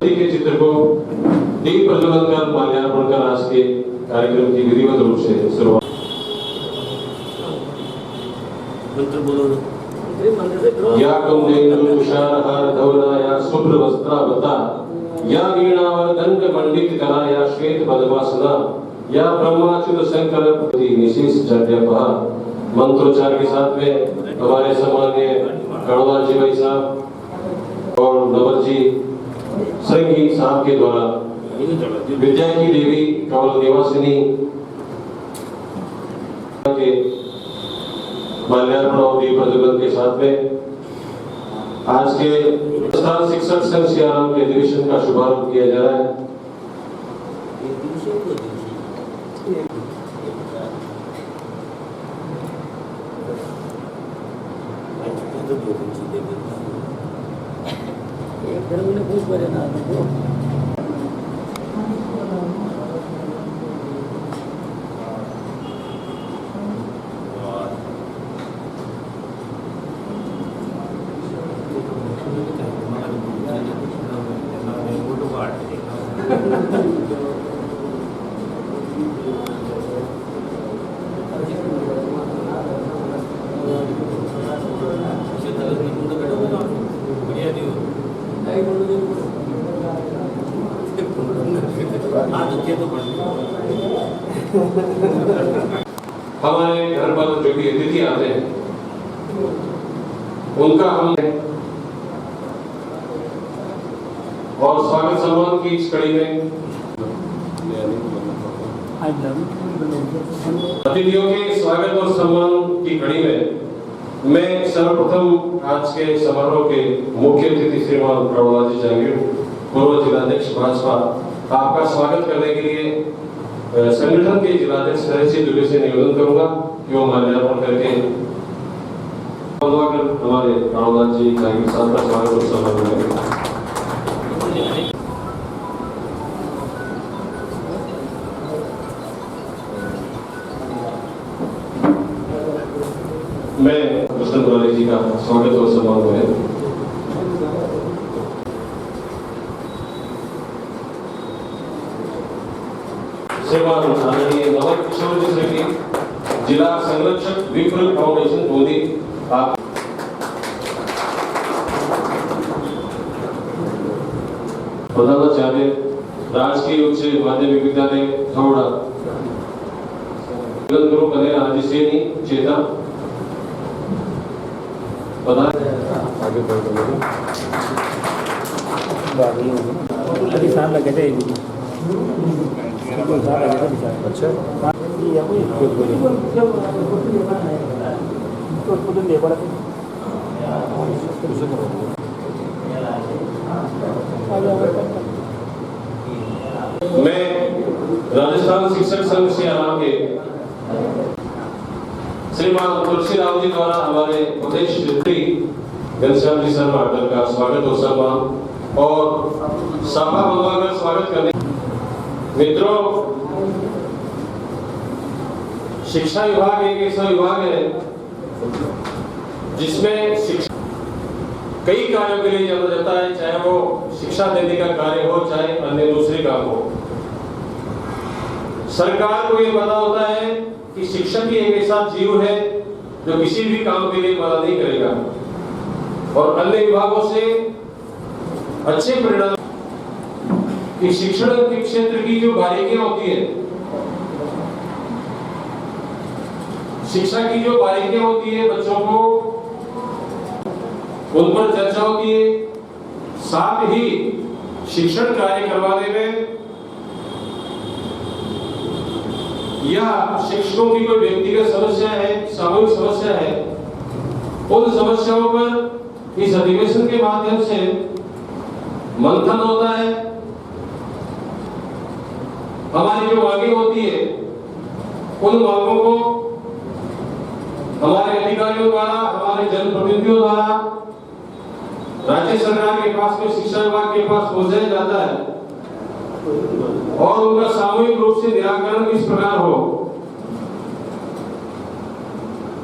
गणपति के चित्र को दीप प्रज्वलन कर माल्यार्पण कर आज के कार्यक्रम की विधिवत रूप से शुरुआत। या कौंडेन्दु तुषारहार धवला या शुभ्र वस्त्रावता या वीणावदंड मंडित कला या श्वेत पद्मासना या ब्रह्माच्युत शंकर निशेष जड्यपहा। मंत्रोच्चार के साथ में हमारे सम्माननीय कड़वाल जी भाई साहब और नवल जी श्रृंगी साहब के द्वारा विद्या की देवी कवल निवासिनी के माल्यार्पण और दीप प्रज्वलन के साथ में आज के संस्थान शिक्षक संघ सियाराम के अधिवेशन का शुभारंभ किया जा रहा है। हमारे घर पर जो भी अतिथि आते हैं उनका हम और स्वागत सम्मान की इस कड़ी में अतिथियों के स्वागत और सम्मान की कड़ी में मैं सर्वप्रथम आज के समारोह के मुख्य अतिथि श्रीमान कड़वाल जी जहांगीर पूर्व जिलाध्यक्ष भाजपा आपका स्वागत करने के लिए संगठन के जिलाध्यक्ष से जुड़े से निवेदन करूंगा कि वो माल्यार्पण करके हमारे कड़वाल जी जहांगीर साहब का स्वागत और सम्मान करेंगे। मैं कृष्ण मुरारी जी का स्वागत और सम्मान करें। श्रीमान आदरणीय नवल किशोर जी श्री जिला संरक्षक विप्र फाउंडेशन मोदी आप प्रधानाचार्य राजकीय उच्च माध्यमिक विद्यालय थोड़ा गुरु कने आज श्रेणी चेता आगे अभी साल लगे थे अच्छा मैं राजस्थान शिक्षक संघ से आराम के श्रीमान तुलसीराम जी द्वारा हमारे प्रदेश मंत्री घनश्याम जी शर्मा अटल का स्वागत और सम्मान और सभा बनवाकर स्वागत करने मित्रों, शिक्षा विभाग एक ऐसा विभाग है जिसमें शिक्षा कई कार्यों के लिए जाना जाता है, चाहे वो शिक्षा देने का कार्य हो चाहे अन्य दूसरे काम हो। सरकार को ये पता होता है कि शिक्षक ही एक ऐसा जीव है जो किसी भी काम के लिए मना नहीं करेगा और अन्य विभागों से अच्छे परिणाम कि शिक्षण के क्षेत्र की जो बारीकियां होती है, शिक्षा की जो बारीकियां होती है, बच्चों को उन पर चर्चा होती है। साथ ही शिक्षण कार्य करवाने में या शिक्षकों की कोई व्यक्तिगत समस्या है, सामूहिक समस्या है, उन समस्याओं पर इस अधिवेशन के माध्यम से मंथन होता है। हमारी जो मांगे होती है उन मांगों को हमारे अधिकारियों द्वारा, हमारे जनप्रतिनिधियों द्वारा राज्य सरकार के पास में, शिक्षा विभाग के पास पहुंचाया जाता है और उनका सामूहिक रूप से निराकरण किस प्रकार हो,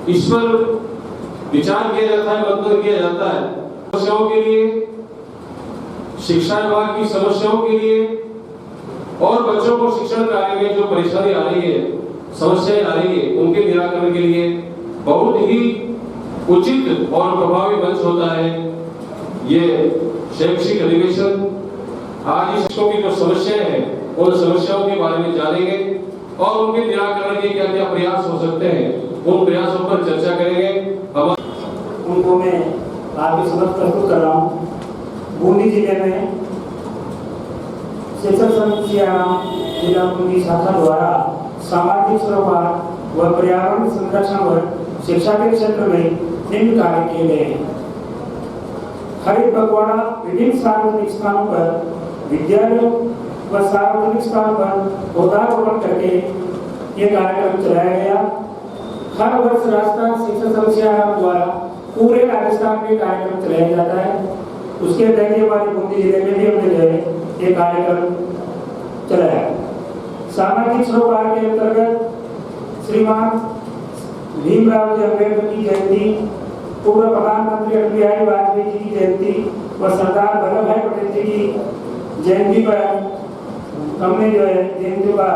इस पर विचार किया जाता है, मंथन किया जाता है। समस्याओं के लिए शिक्षा विभाग की समस्याओं के लिए और बच्चों को शिक्षण कार्य में जो परेशानी आ रही है, समस्याएं आ रही है, उनके निराकरण के लिए बहुत ही उचित और प्रभावी मंच होता है ये शैक्षिक अधिवेशन। आज शिक्षकों की जो समस्याएं हैं उन समस्याओं के बारे में जानेंगे और उनके निराकरण के क्या क्या प्रयास हो सकते हैं, उन प्रयासों पर चर्चा करेंगे। उनको मैं आपके समक्ष प्रस्तुत कर रहा हूँ। बूंदी जिले में शिक्षक समितियां जिला बूंदी शाखा द्वारा सामाजिक सुरक्षा व पर्यावरण संरक्षण व शिक्षा के क्षेत्र में निम्न कार्य किए गए हैं। हरित पखवाड़ा विभिन्न सार्वजनिक स्थानों पर, विद्यालयों व सार्वजनिक स्थानों पर पौधारोपण करके ये कार्यक्रम चलाया गया। हर वर्ष राष्ट्रीय शिक्षा समितियां द्वारा पूरे राजस्थान में कार्यक्रम चलाया जाता है। उसके तहत हमारे बूंदी जिले में भी हमने जो है ये कार्यक्रम चलाया। सामाजिक सरोकार के अंतर्गत श्रीमान भीमराव जी अम्बेडकर की जयंती, पूर्व प्रधानमंत्री अटल बिहारी वाजपेयी जी की जयंती व सरदार वल्लभ भाई पटेल जी की जयंती पर हमने जो है जयंती का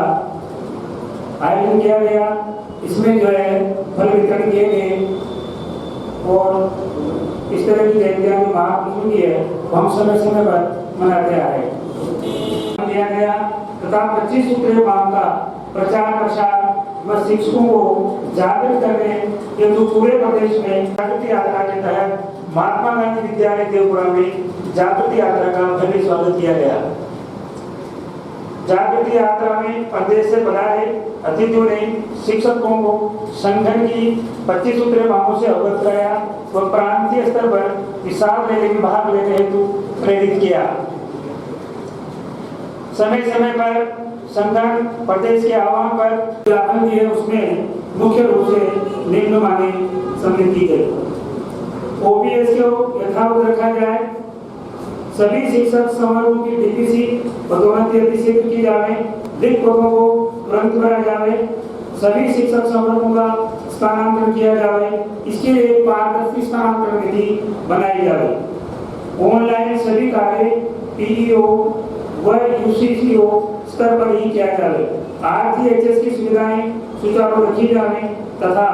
आयोजन किया गया। इसमें जो है फल वितरण किए गए और इस तरह की जयंतियां जो महापुरुषों की है हम समय समय पर मनाते आ रहे हैं। दिया गया तथा 25 सूत्रीय मांग का प्रचार प्रसार व शिक्षकों को जागृत करने हेतु पूरे प्रदेश में जागृति यात्रा के तहत महात्मा गांधी विद्यालय देवपुरा में जागृति यात्रा का भव्य स्वागत किया गया। जागृति यात्रा में प्रदेश से पधारे अतिथियों ने शिक्षकों को संगठन की 25 सूत्रीय मांगों से अवगत कराया व प्रांतीय स्तर पर विशाल रैली में भाग लेने हेतु प्रेरित किया। समय समय पर संगठन प्रदेश के आह्वान पर ज्ञापन दिए, उसमें मुख्य रूप से निम्न मांगे सम्मिलित की गई। ओपीएस को यथावत रखा जाए, सभी शिक्षक समूहों की डीपीसी पदोन्नति अतिशीघ्र की जाए, रिक्त पदों को तुरंत भरा जाए, सभी शिक्षक समूहों का स्थानांतरण किया जाए, इसके लिए पारदर्शी स्थानांतरण नीति बनाई जाए। ऑनलाइन सभी कार्य पीईओ व यूसीसीओ स्तर पर ही किया जाए। आरटीएचएस की सुविधाएं सुचारू रखी जाए तथा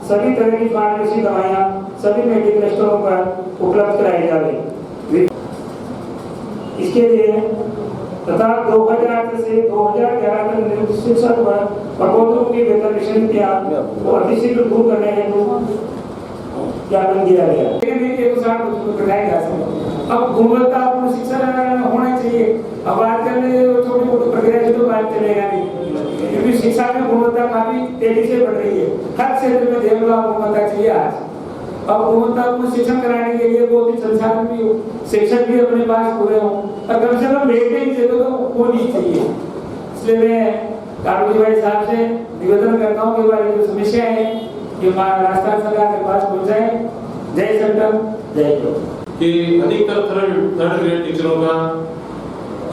सभी तरह की फार्मेसी दवाइयां सभी मेडिकल स्टोरों पर उपलब्ध कराई जाए। इसके लिए तथा 2000 से 2011 तक नियुक्त शिक्षक व प्रबोधकों की वेतन विषमितियां को अतिशीघ्र दूर करने हेतु ज्ञापन दिया गया। अब गुणवत्तापूर्ण शिक्षा होना चाहिए। अब आजकल छोटी मोटी प्रक्रिया तो बात चलेगा नहीं, क्योंकि शिक्षा में गुणवत्ता काफी तेजी से बढ़ रही है। हर क्षेत्र में देख लो आप गुणवत्ता चाहिए आज। अब गुणवत्तापूर्ण शिक्षण कराने के लिए बहुत ही संसाधन भी हो, शिक्षक भी अपने पास पूरे हो, और कम से कम बैठने की जगह तो होनी चाहिए। इसलिए मैं कारोजी भाई साहब से निवेदन करता हूँ कि हमारी जो समस्या है कि राजस्थान सरकार के पास पहुंचाए। जय संगठन, जय कि अधिकतर थर्ड ग्रेड टीचरों का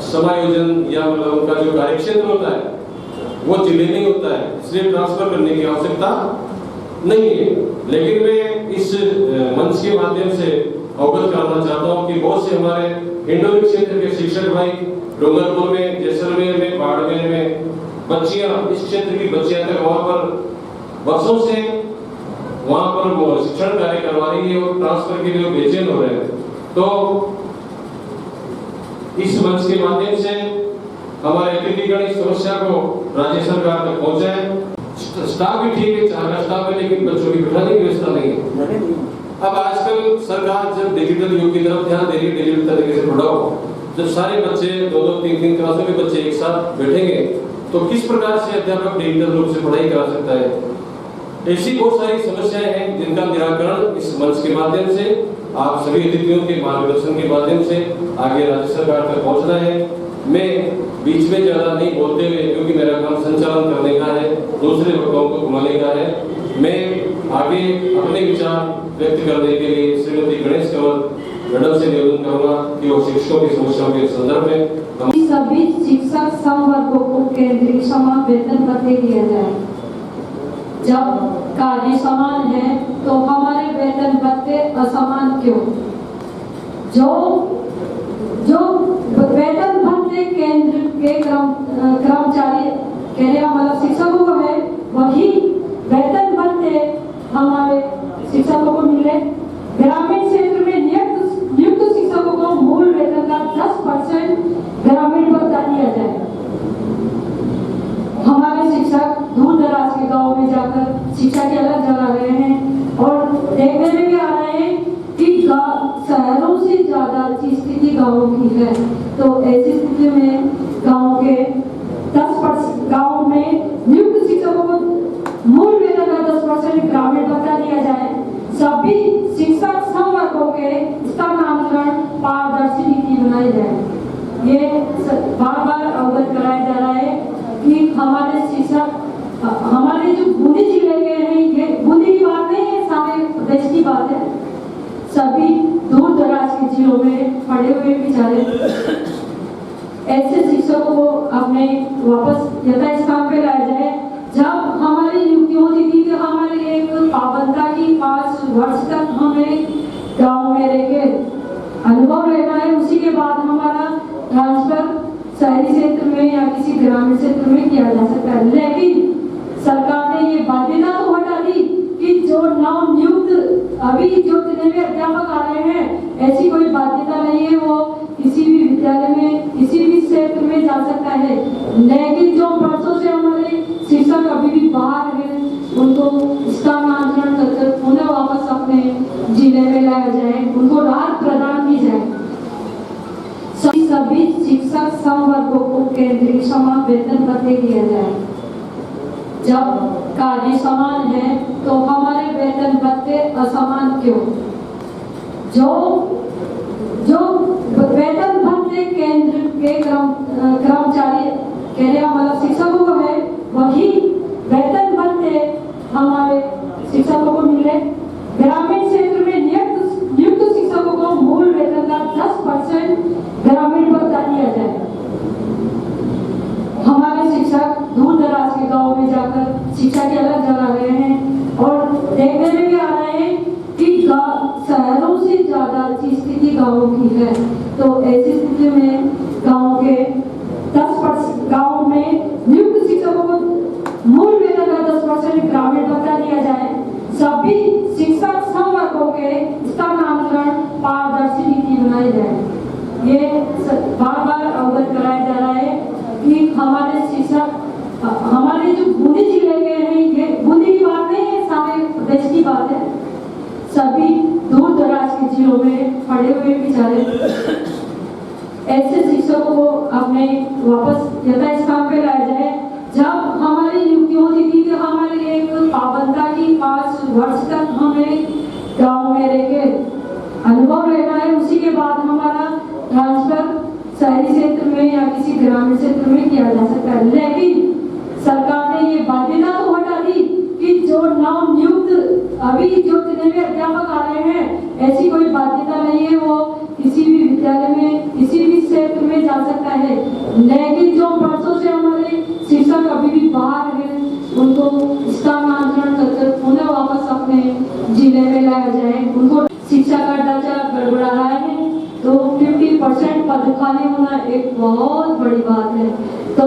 समायोजन या मतलब उनका जो कार्यक्षेत्र होता है वो जिले नहीं होता है, इसलिए ट्रांसफर करने की आवश्यकता नहीं है। लेकिन मैं इस मंच के माध्यम से अवगत कराना चाहता हूँ कि बहुत से हमारे हिंडोली क्षेत्र के शिक्षक भाई डूंगरपुर में, जैसलमेर में, बाड़मेर में बच्चियां, इस क्षेत्र की बच्चियां तक वहां पर वर्षों से वहां पर शिक्षण कार्य करवा रही है और ट्रांसफर के लिए बेचैन हो रहे हैं। तो इस मंच के माध्यम से हमारे अतिथिगण इस समस्या को राज्य सरकार तक पहुंचाए। स्टाफ भी ठीक है, 4 का स्टाफ है, लेकिन बच्चों की बिठाने की व्यवस्था नहीं है। अब आजकल सरकार जब डिजिटल युग की तरफ ध्यान दे रही है, डिजिटल तरीके से पढ़ाओ, जब सारे बच्चे 2-2, 3-3 क्लासों के बच्चे एक साथ बैठेंगे तो किस प्रकार से अध्यापक डिजिटल रूप से पढ़ाई करा सकता है। ऐसी बहुत सारी समस्याएं हैं जिनका निराकरण इस मंच के माध्यम से, आप सभी अतिथियों के मार्गदर्शन के माध्यम से आगे राज्य सरकार तक पहुंचना है। मैं बीच में ज्यादा नहीं बोलते हुए, क्योंकि मेरा काम संचालन करने का है, दूसरे वक्ताओं को घुमाने का है, मैं आगे अपने विचार व्यक्त करने के लिए श्रीमती गणेश कंवर मैडम से निवेदन करूंगा कि वो शिक्षकों की समस्याओं के संदर्भ में सभी शिक्षक संवर्गों को केंद्रीय समान वेतन भत्ते दिया जाए। जब कार्य समान है तो हमारे वेतन भत्ते असमान क्यों? जो के कर्मचारी कहने का मतलब शिक्षकों को है, वही वेतन भत्ते हमारे शिक्षकों को मिले। ग्रामीण क्षेत्र में नियुक्त शिक्षकों को मूल वेतन का 10% ग्रामीण भत्ता दिया जाए। हमारे शिक्षक दूर दराज के गाँव में जाकर शिक्षा की अलग जगह रहे हैं और देखने में भी आ रहे हैं कि शहरों से ज्यादा अच्छी स्थिति गाँवों की है। तो ऐसी स्थिति में गाँव के 10% गाँव में नियुक्त शिक्षकों को मूल वेतन का 10% ग्रामीण भत्ता दिया जाए। सभी शिक्षक संवर्गों के स्थानांतरण पारदर्शी नीति बनाई जाए। ये बार बार अवगत कराया जा रहा है कि हमारे शिक्षक हमारे जो बूंदी जिले के हैं, ये बूंदी की बात नहीं है, सारे प्रदेश की बात है। सभी दूर दराज के जिलों में पड़े हुए बेचारे ऐसे शिक्षकों को अपने वापस यथास्थान पे लाया जाए। जब हमारी नियुक्ति होती थी तो हमारे एक पाबंदा की 5 वर्ष तक हमें गांव में रहकर अनुभव रहना है, उसी के बाद हमारा ट्रांसफर शहरी क्षेत्र में या किसी ग्रामीण क्षेत्र में किया जा सकता है। लेकिन सरकार ने ये बाध्यता तो हटा दी कि जो नव नियुक्त अभी जो जितने भी अध्यापक आ रहे हैं, ऐसी कोई बाध्यता नहीं है, वो किसी भी विद्यालय में किसी भी क्षेत्र में जा सकता है। लेकिन जो वर्षों से हमारे शिक्षक अभी भी बाहर हैं, उनको स्थानांतरण कर पुनः वापस अपने जिले में लाया जाए, उनको राहत प्रदान की जाए। सभी शिक्षक संवर्गों को केंद्रीय समान वेतन भत्ते दिया जाए। जब कार्य समान है तो हमारे वेतन भत्ते असमान क्यों? जो वेतन भत्ते केंद्र के कर्मचारी कहने का मतलब शिक्षकों को है, वही वेतन भत्ते हमारे शिक्षकों को मिले। ग्रामीण क्षेत्र में नियुक्त शिक्षकों को मूल वेतन का 10% ग्रामीण भत्ता दिया जाए। हमारे शिक्षक दूर दराज के गाँव में जाकर शिक्षा की अलग जगह रहे हैं और देखने में भी आ रहे हैं कि शहरों से ज्यादा अच्छी स्थिति गाँवों की है। तो ऐसी स्थिति में गाँव के 10% गाँव में नियुक्त शिक्षकों को मूल वेतन का 10% ग्रामीण भत्ता दिया जाए। सभी शिक्षक संवर्गों के स्थानांतरण पारदर्शी नीति बनाई जाए। ये बार बार अवगत कराया जा रहा है कि हमारे शिक्षक हमारे जो बूंदी जिले के हैं, ये बूंदी की बात नहीं है, सारे प्रदेश की बात है। सभी दूर दराज के जिलों में पड़े हुए बेचारे ऐसे शिक्षकों को अपने वापस यथास्थान पे लाया जाए। जब हमारी नियुक्ति होती थी तो हमारे एक पाबंदा की 5 वर्ष तक हमें गांव में रहकर अनुभव रहना है, उसी के बाद हमारा ट्रांसफर शहरी क्षेत्र में या किसी ग्रामीण क्षेत्र में किया जा सकता है। लेकिन सरकार ने ये बाध्यता तो हटा दी कि जो नव नियुक्त अभी जो जितने भी अध्यापक आ रहे हैं, ऐसी कोई बाध्यता नहीं है, वो किसी भी विद्यालय में किसी भी क्षेत्र में जा सकता है। लेकिन जो वर्षों से हमारे शिक्षक अभी भी बाहर हैं, उनको स्थानांतरण कर पुनः वापस अपने जिले में लाया जाए। उनको शिक्षा का ढांचा गड़बड़ा रहा है तो 50% पद खाली होना एक बहुत बड़ी बात है। तो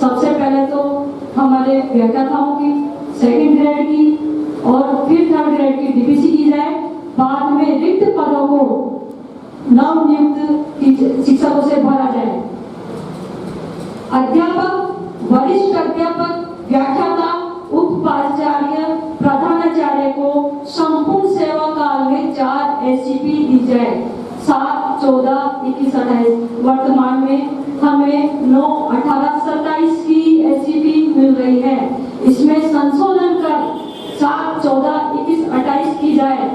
सबसे पहले तो हमारे व्याख्याताओं की सेकंड ग्रेड की और फिर थर्ड ग्रेड की डीपीसी की जाए। बाद में रिक्त पदों को नव नियुक्त शिक्षकों से भरा जाए। अध्यापक, वरिष्ठ अध्यापक, व्याख्याता, उपाचार्य, प्रधानाचार्य को संपूर्ण सेवा काल में 4 एससीपी दी जाए। 7, 14, 21, 28। वर्तमान में हमें 9, 18, 27 की एससीपी मिल रही है। इसमें संशोधन कर 7, 14, 21, 28 की जाए।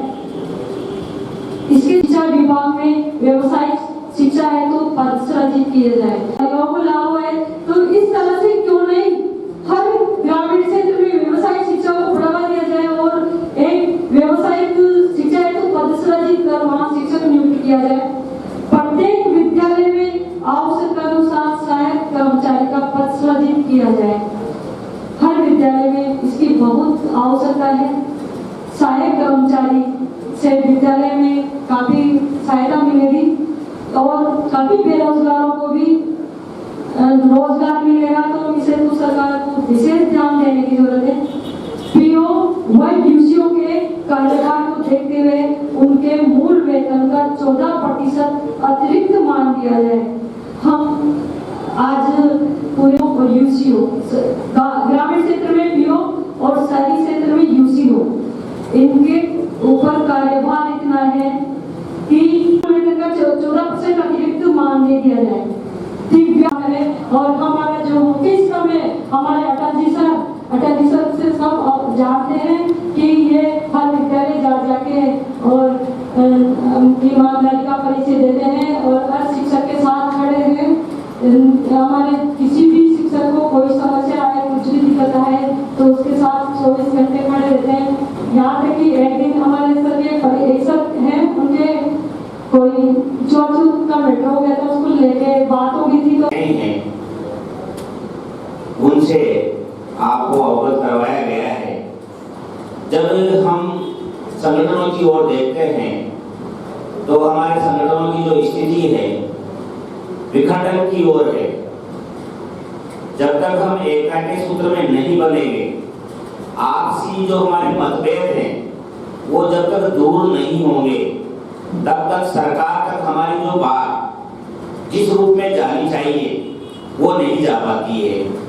इसके शिक्षा विभाग में व्यवसायिक शिक्षा है तो पद सृजित किए जाए। लागू है तो इस तरह से क्यों नहीं हर ग्रामीण क्षेत्र में व्यवसायिक शिक्षा को बढ़ावा दिया जाए और एक व्यवसायिक शिक्षा है तो पद सृजित कर वहाँ शिक्षक नियुक्त किया जाए। प्रत्येक विद्यालय में आवश्यकतानुसार सहायक कर्मचारी का पद सृजित किया जाए। हर विद्यालय में इसकी बहुत आवश्यकता है। सहायक कर्मचारी से विद्यालय में काफी सहायता मिलेगी और काफी बेरोजगारों को भी रोजगार मिलेगा, तो इसे तो सरकार को विशेष ध्यान देने की जरूरत है। पीओ व यूसीओ के कार्यभार को देखते हुए उनके मूल वेतन का 14% अतिरिक्त मान दिया जाए। हम आज पूरे और यूसीओ ग्रामीण क्षेत्र में पीओ और शहरी क्षेत्र में यूसीओ, इनके ऊपर कार्यभार इतना है कि वेतन का 14% अतिरिक्त मान दे दिया जाए। और हमारा जो मुख्य श्रम है, हमारे अटल जी सर से सब जानते हैं कि ये हर विद्यालय जा जाके और ईमानदारी का परिचय देते हैं और हर शिक्षक के साथ खड़े हैं। हमारे किसी भी शिक्षक को कोई समस्या आए, कुछ भी दिक्कत आए, तो उसके साथ 24 घंटे खड़े रहते हैं। यहाँ तक कि एक दिन हमारे सर एक सर हैं, उनके कोई चौचूत का मेट्रो हो गया था, उसको लेके बात हो गई थी, तो उनसे आपको अवगत करवाया गया है। जब हम संगठनों की ओर देखते हैं तो हमारे संगठनों की जो स्थिति है विखंडन की ओर है। जब तक हम एकता के सूत्र में नहीं बनेंगे, आपसी जो हमारे मतभेद हैं वो जब तक दूर नहीं होंगे, तब तक सरकार तक हमारी जो बात जिस रूप में जानी चाहिए वो नहीं जा पाती है।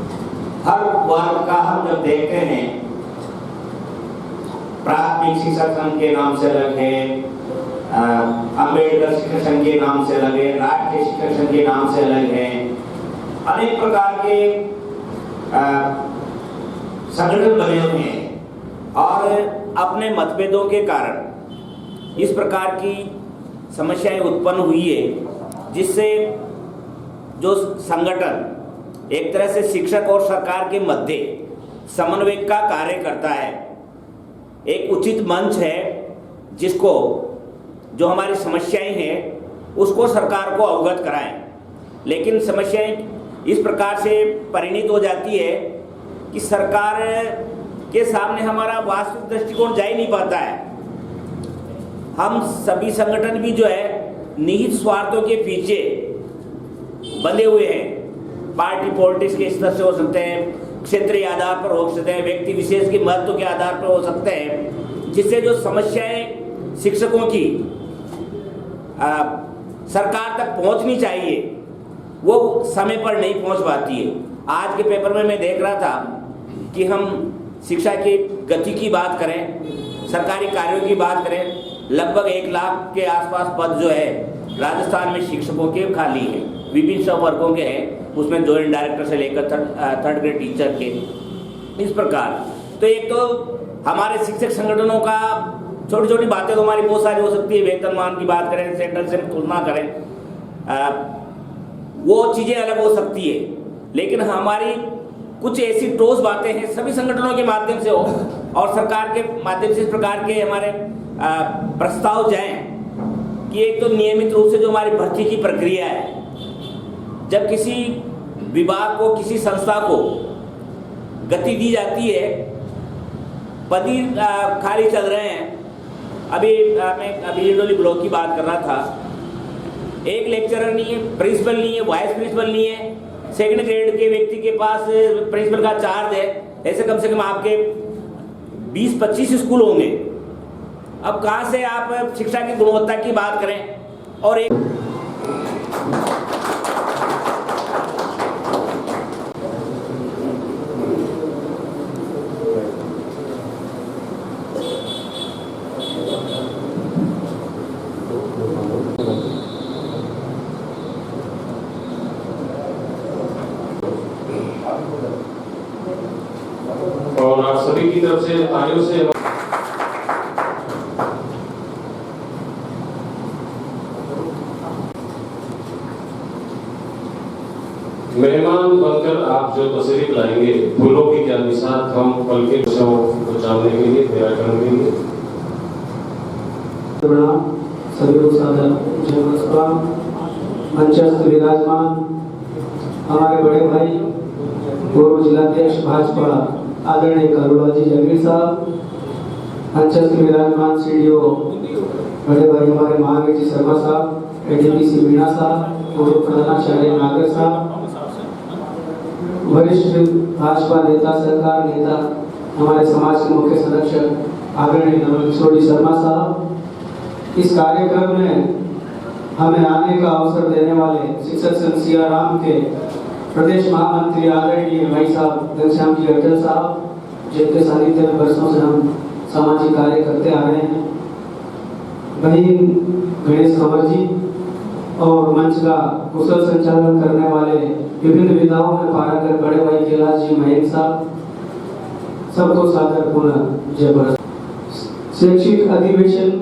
हर वर्ग का हम जब देखते हैं, प्राथमिक शिक्षक संघ के नाम से अलग है, अम्बेडकर शिक्षक संघ के नाम से अलग है, राष्ट्रीय शिक्षक संघ के नाम से अलग है, अनेक प्रकार के संगठन बने हुए हैं और अपने मतभेदों के कारण इस प्रकार की समस्याएं उत्पन्न हुई है, जिससे जो संगठन एक तरह से शिक्षक और सरकार के मध्य समन्वय का कार्य करता है, एक उचित मंच है जिसको जो हमारी समस्याएं हैं उसको सरकार को अवगत कराएं। लेकिन समस्याएं इस प्रकार से परिणित हो जाती है कि सरकार के सामने हमारा वास्तविक दृष्टिकोण जा ही नहीं पाता है। हम सभी संगठन भी जो है निहित स्वार्थों के पीछे बंधे हुए हैं। पार्टी पॉलिटिक्स के स्तर से हो सकते हैं, क्षेत्रीय आधार पर हो सकते हैं, व्यक्ति विशेष के महत्व के आधार पर हो सकते हैं, जिससे जो समस्याएं शिक्षकों की सरकार तक पहुंचनी चाहिए वो समय पर नहीं पहुंच पाती है। आज के पेपर में मैं देख रहा था कि हम शिक्षा की गति की बात करें, सरकारी कार्यों की बात करें, लगभग 1 लाख के आसपास पद जो है राजस्थान में शिक्षकों के खाली हैं, विभिन्न सब वर्गों के हैं, उसमें जॉइंट डायरेक्टर से लेकर थर्ड ग्रेड टीचर के। इस प्रकार तो एक तो हमारे शिक्षक संगठनों का छोटी छोटी बातें तो हमारी बहुत सारी हो सकती है, वेतनमान की बात करें, सेंट्रल से तुलना करें, वो चीज़ें अलग हो सकती है। लेकिन हमारी कुछ ऐसी ठोस बातें हैं सभी संगठनों के माध्यम से हो और सरकार के माध्यम से इस प्रकार के हमारे प्रस्ताव जाएं कि एक तो नियमित रूप से जो हमारी भर्ती की प्रक्रिया है, जब किसी विभाग को, किसी संस्था को गति दी जाती है, पद ही खाली चल रहे हैं। मैं अभी इंडोली ब्लॉक की बात कर रहा था, एक लेक्चरर नहीं है, प्रिंसिपल नहीं है, वाइस प्रिंसिपल नहीं है, सेकंड ग्रेड के व्यक्ति के पास प्रिंसिपल का चार्ज है। ऐसे कम से कम आपके 20-25 स्कूल होंगे। अब कहाँ से आप शिक्षा की गुणवत्ता की बात करें। और एक और आप सभी की तरफ से तालियों से मेहमान बनकर आप जो तस्वीर लाएंगे, फूलों की क्या निशात हम कल के विषयों को जानने के लिए तैयार करने के लिए सभी लोग मंचस्थ विराजमान हमारे बड़े भाई पूर्व जिलाध्यक्ष भाजपा आदरणीय करुणाजी जगीर साहब, मंचस्थ विराजमान सीडीओ बड़े भाई हमारे महावीर जी शर्मा साहब, एडीपीसी मीणा साहब, पूर्व प्रधानाचार्य नागर साहब, वरिष्ठ भाजपा नेता, सरकार नेता, हमारे समाज के मुख्य संरक्षक आदरणीय नवल किशोर जी शर्मा साहब, इस कार्यक्रम में हमें आने का अवसर देने वाले शिक्षक संघ सियाराम के प्रदेश महामंत्री आदरणीय भाई साहब घनश्याम जी अटल साहब, जिनके सानिध्य में वर्षों से हम सामाजिक कार्य करते आ रहे हैं, बहन गणेश कंवर जी और मंच का कुशल संचालन करने वाले विभिन्न विधाओं में पारंगत बड़े भाई कैलाश जी महेश साहब, सबको सादर पुनः जय भारत। शैक्षिक अधिवेशन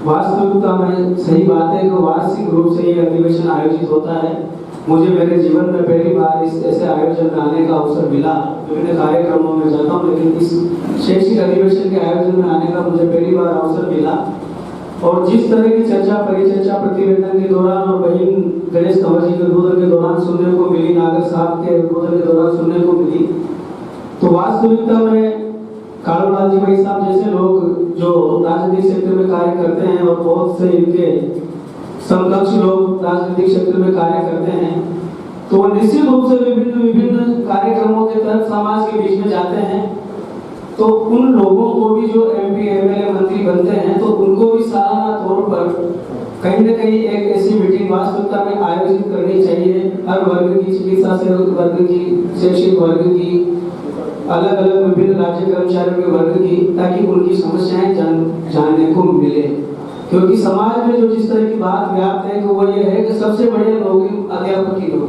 वास्तविकता में सही बात है कि वार्षिक रूप से ये अधिवेशन आयोजित होता है। मुझे मेरे जीवन में पहली बार इस ऐसे आयोजन में आने का अवसर मिला। विभिन्न कार्यक्रमों में जाता हूँ, लेकिन इस शैक्षिक अधिवेशन के आयोजन में आने का मुझे पहली बार अवसर मिला। और जिस तरह की चर्चा, परिचर्चा प्रतिवेदन के दौरान और बहन गणेश कंवर जी के उद्बोधन के दौरान सुनने को मिली, नागर साहब के उद्बोधन के दौरान सुनने को मिली, तो वास्तविकता में कालूलाल जी भाई साहब जैसे लोग जो राजनीतिक क्षेत्र में कार्य करते हैं और बहुत से इनके समकक्ष लोग राजनीतिक क्षेत्र में कार्य करते हैं, तो वो निश्चित रूप से विभिन्न कार्यक्रमों के तहत समाज के बीच में जाते हैं। तो उन लोगों को भी जो एमपी एमएलए मंत्री बनते हैं, तो उनको भी सालाना तौर पर कहीं न कहीं एक ऐसी मीटिंग वास्तविकता में आयोजित करनी चाहिए। हर वर्ग की, चिकित्सा से वर्ग की, शैक्षिक वर्ग की, अलग अलग विभिन्न राज्य कर्मचारियों के वर्ग की, ताकि उनकी समस्याएं जानने को मिले। क्योंकि समाज में जो जिस तरह की बात व्याप्त है कि वो ये है कि सबसे बड़े लोग अध्यापक ही लोग,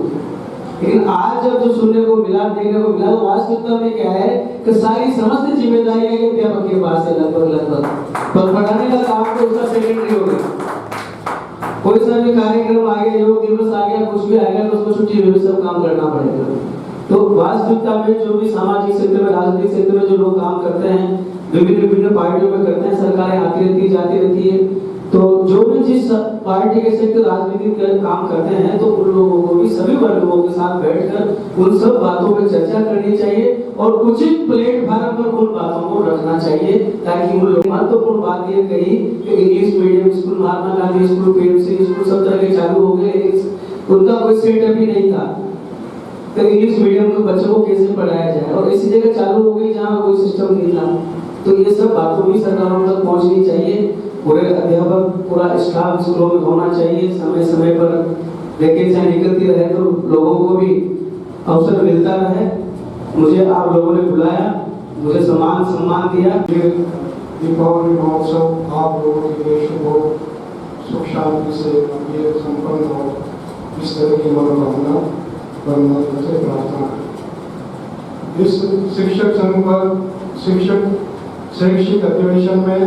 लेकिन आज जब जो सुनने को मिला, देखने को मिला, तो वास्तविकता में क्या है कि सारी समस्त जिम्मेदारी है अध्यापक के पास है। लगभग पर पढ़ाने का काम तो उसका सेकेंडरी हो गया। कोई सा भी कार्यक्रम आ गया, योग दिवस आ गया, कुछ भी आ गया, तो उसको छुट्टी में भी सब काम करना पड़ेगा। तो वास्तविकता में जो भी सामाजिक क्षेत्र में, राजनीतिक क्षेत्र में जो लोग काम करते हैं, विभिन्न पार्टियों में करते हैं, सरकारें आती रहती है, जाती रहती है, तो जो भी जिस पार्टी के क्षेत्र राजनीतिक काम करते हैं, तो उन लोगों को भी सभी वर्गों के साथ बैठकर उन सब बातों पर चर्चा करनी चाहिए और उचित प्लेटफॉर्म पर उन बातों को रखना चाहिए, ताकि उन लोग महत्वपूर्ण बात ये कही कि English medium school, Mahatma Gandhi school, PMC school सब तरह के चालू हो गए, लेकिन उनका कोई सेटअप ही नहीं था। तो इंग्लिश मीडियम के बच्चों को कैसे पढ़ाया जाए, और इसी जगह चालू हो गई जहाँ कोई सिस्टम नहीं था। तो ये सब बातों भी सरकारों तक पहुंचनी चाहिए। पूरे अध्यापक, पूरा स्टाफ स्कूलों में होना चाहिए, समय समय पर वैकेंसी निकलती रहे तो लोगों को भी अवसर मिलता रहे। मुझे आप लोगों ने बुलाया, मुझे सम्मान दिया। दीपावली महोत्सव आप लोगों के देश को सुख शांति से ये संपन्न हो, इस तरह की मनोकामना परमात्मा से प्रार्थना। इस शिक्षक संघ पर शैक्षिक अधिवेशन में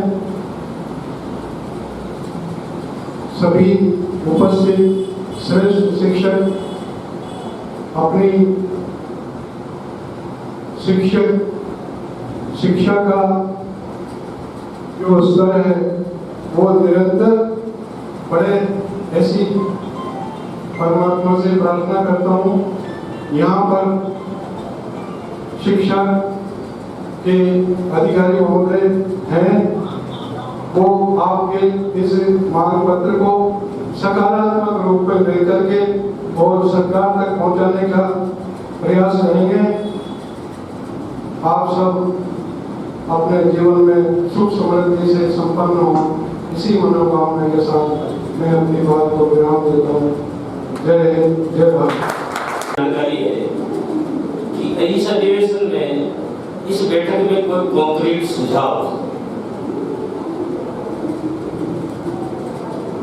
सभी उपस्थित श्रेष्ठ शिक्षक अपनी शिक्षा का जो स्तर है वो निरंतर बढ़े, ऐसी परमात्मा से प्रार्थना करता हूँ। यहाँ पर शिक्षा के अधिकारी महोदय हैं, वो आपके इस मांग पत्र को सकारात्मक रूप में लेकर के और सरकार तक पहुंचाने का प्रयास करेंगे। आप सब अपने जीवन में सुख समृद्धि से संपन्न हो, इसी मनोकामना के साथ मैं अपनी बात को विराम देता हूँ। जय हिंद, जय भारत। जानकारी है कि इस अधिवेशन में, इस बैठक में कोई कॉन्क्रीट सुझाव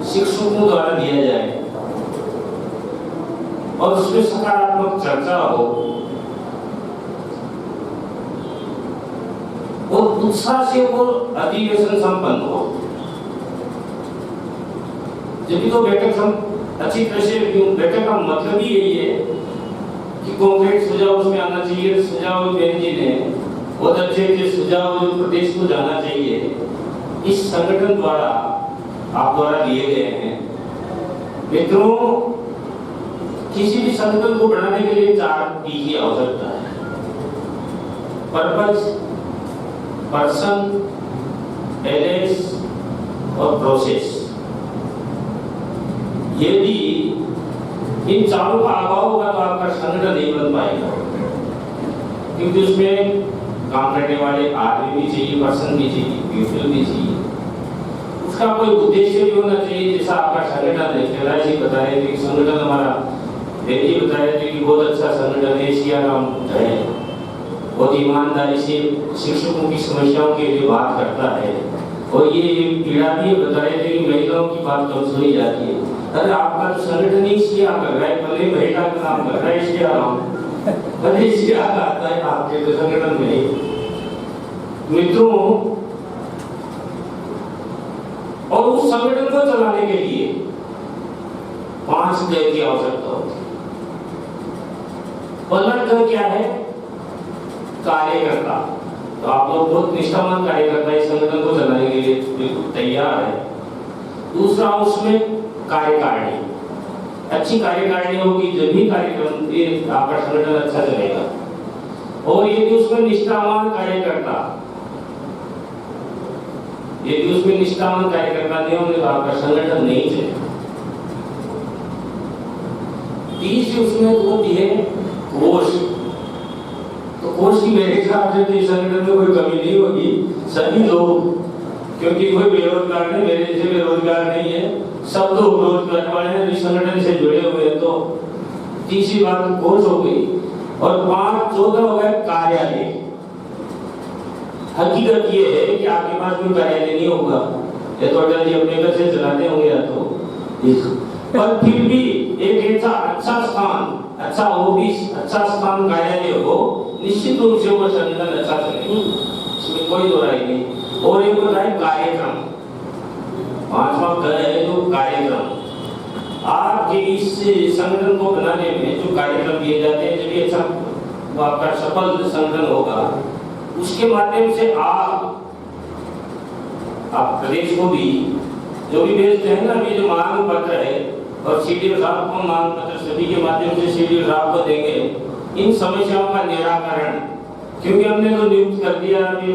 शिक्षकों द्वारा दिया जाए और उसमें सकारात्मक चर्चा हो और उत्साह से वो अधिवेशन संपन्न हो। जब तो बैठक अच्छी तरह से, बैठक का मतलब ही यही है कि कॉन्क्रीट सुझाव उसमें आना चाहिए। सुझाव बहन जी ने बहुत अच्छे सुझाव जो प्रदेश को जाना चाहिए, इस संगठन द्वारा आप द्वारा दिए गए हैं। मित्रों, किसी भी संगठन को बढ़ाने के लिए 4 P की आवश्यकता है: पर्पस, पर्सन, एलेस और प्रोसेस। यदि इन चारों का अभाव होगा तो आपका संगठन नहीं बन पाएगा। क्योंकि उसमें काम करने वाले आदमी भी चाहिए, पर्सन भी चाहिए, पीपल भी चाहिए। उसका कोई उद्देश्य भी होना चाहिए। जैसा आपका संगठन है, कैलाश जी बता रहे थे कि संगठन हमारा, बेटी बता रहे थे कि बहुत अच्छा संगठन है, सियाराम है, बहुत ईमानदारी से शिक्षकों की समस्याओं के लिए बात करता है। और ये पीड़ा भी बता रहे थे कि महिलाओं की बात कम सुनी जाती है। अरे आपका तो संगठन ही सिया कर रहा है, भले महिला का नाम कर रहा है सियाराम, भले सिया आता है आपके तो संगठन में। मित्रों, और उस संगठन को चलाने के लिए 5 जय की आवश्यकता होती है। पहला क्या है? कार्यकर्ता। तो आप लोग बहुत निष्ठावान कार्यकर्ता इस संगठन को चलाने के लिए बिल्कुल तैयार है। दूसरा, उसमें कार्यकारिणी, अच्छी कार्यकारिणी होगी जब भी कार्यक्रम ये आपका संगठन अच्छा चलेगा। और यदि उसमें निष्ठावान कार्यकर्ता, यदि उसमें निष्ठावान कार्यकर्ता नहीं होंगे तो आपका संगठन नहीं चलेगा। तीसरी उसमें होती है कोष। तो कोष की मेरे हिसाब से तो संगठन में कोई कमी नहीं होगी। सभी लोग, क्योंकि कोई बेरोजगार नहीं, मेरे जैसे बेरोजगार नहीं है, सब लोग रोजगार वाले हैं, इस संगठन से जुड़े हुए हैं। तो तीसरी बात कोष हो गई। और 5 14 हो गया कार्यालय। हकीकत ये है कि आपके पास कोई कार्यालय नहीं होगा, या तो अटल जी अपने घर से चलाते होंगे, या तो पर फिर भी एक ऐसा अच्छा स्थान, अच्छा ऑफिस, अच्छा स्थान कार्यालय हो, निश्चित रूप से वो संगठन अच्छा चलेगा, इसमें कोई दो राय नहीं। और एक होता है कार्यक्रम। 5वां है जो कार्यक्रम। आपके इस संगठन को बनाने में जो कार्यक्रम दिए जाते हैं, जब ये अच्छा वो आपका सफल संगठन होगा, उसके माध्यम से आप प्रदेश को भी जो भी भेजते हैं ना, अभी जो मांग पत्र है, और सीडीओ साहब को मांग पत्र सभी के माध्यम से सीडीओ साहब को देंगे इन समस्याओं का निराकरण। क्योंकि हमने तो नियुक्त कर दिया, अभी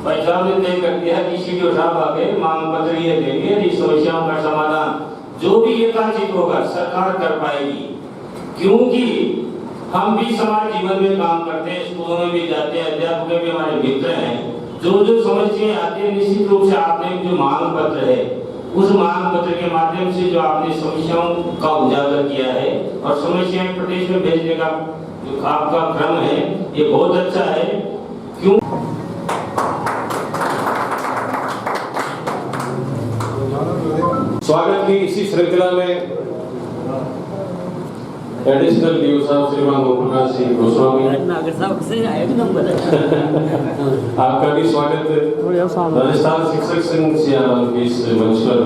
पंजाब ने तय कर दिया कि सीडीओ साहब आके मांग पत्र ये देंगे, इस समस्याओं का समाधान जो भी यथाचित होगा सरकार कर पाएगी। क्योंकि हम भी समाज जीवन में काम करते हैं, स्कूलों में भी जाते हैं, अध्यापक भी हमारे मित्र हैं। जो समस्याएं आती है, निश्चित रूप से आपने जो मांग पत्र है, उस मांग पत्र के माध्यम से जो आपने समस्याओं का उजागर किया है और समस्याएं प्रदेश में भेजने का जो आपका क्रम है, ये बहुत अच्छा है। क्यों? स्वागत की इसी श्रृंखला में एडिशनल डीओ साहब श्रीमान ओम प्रकाश सिंह गोस्वामी, आपका भी स्वागत है। राजस्थान शिक्षक संघ सियाराम के इस मंच पर।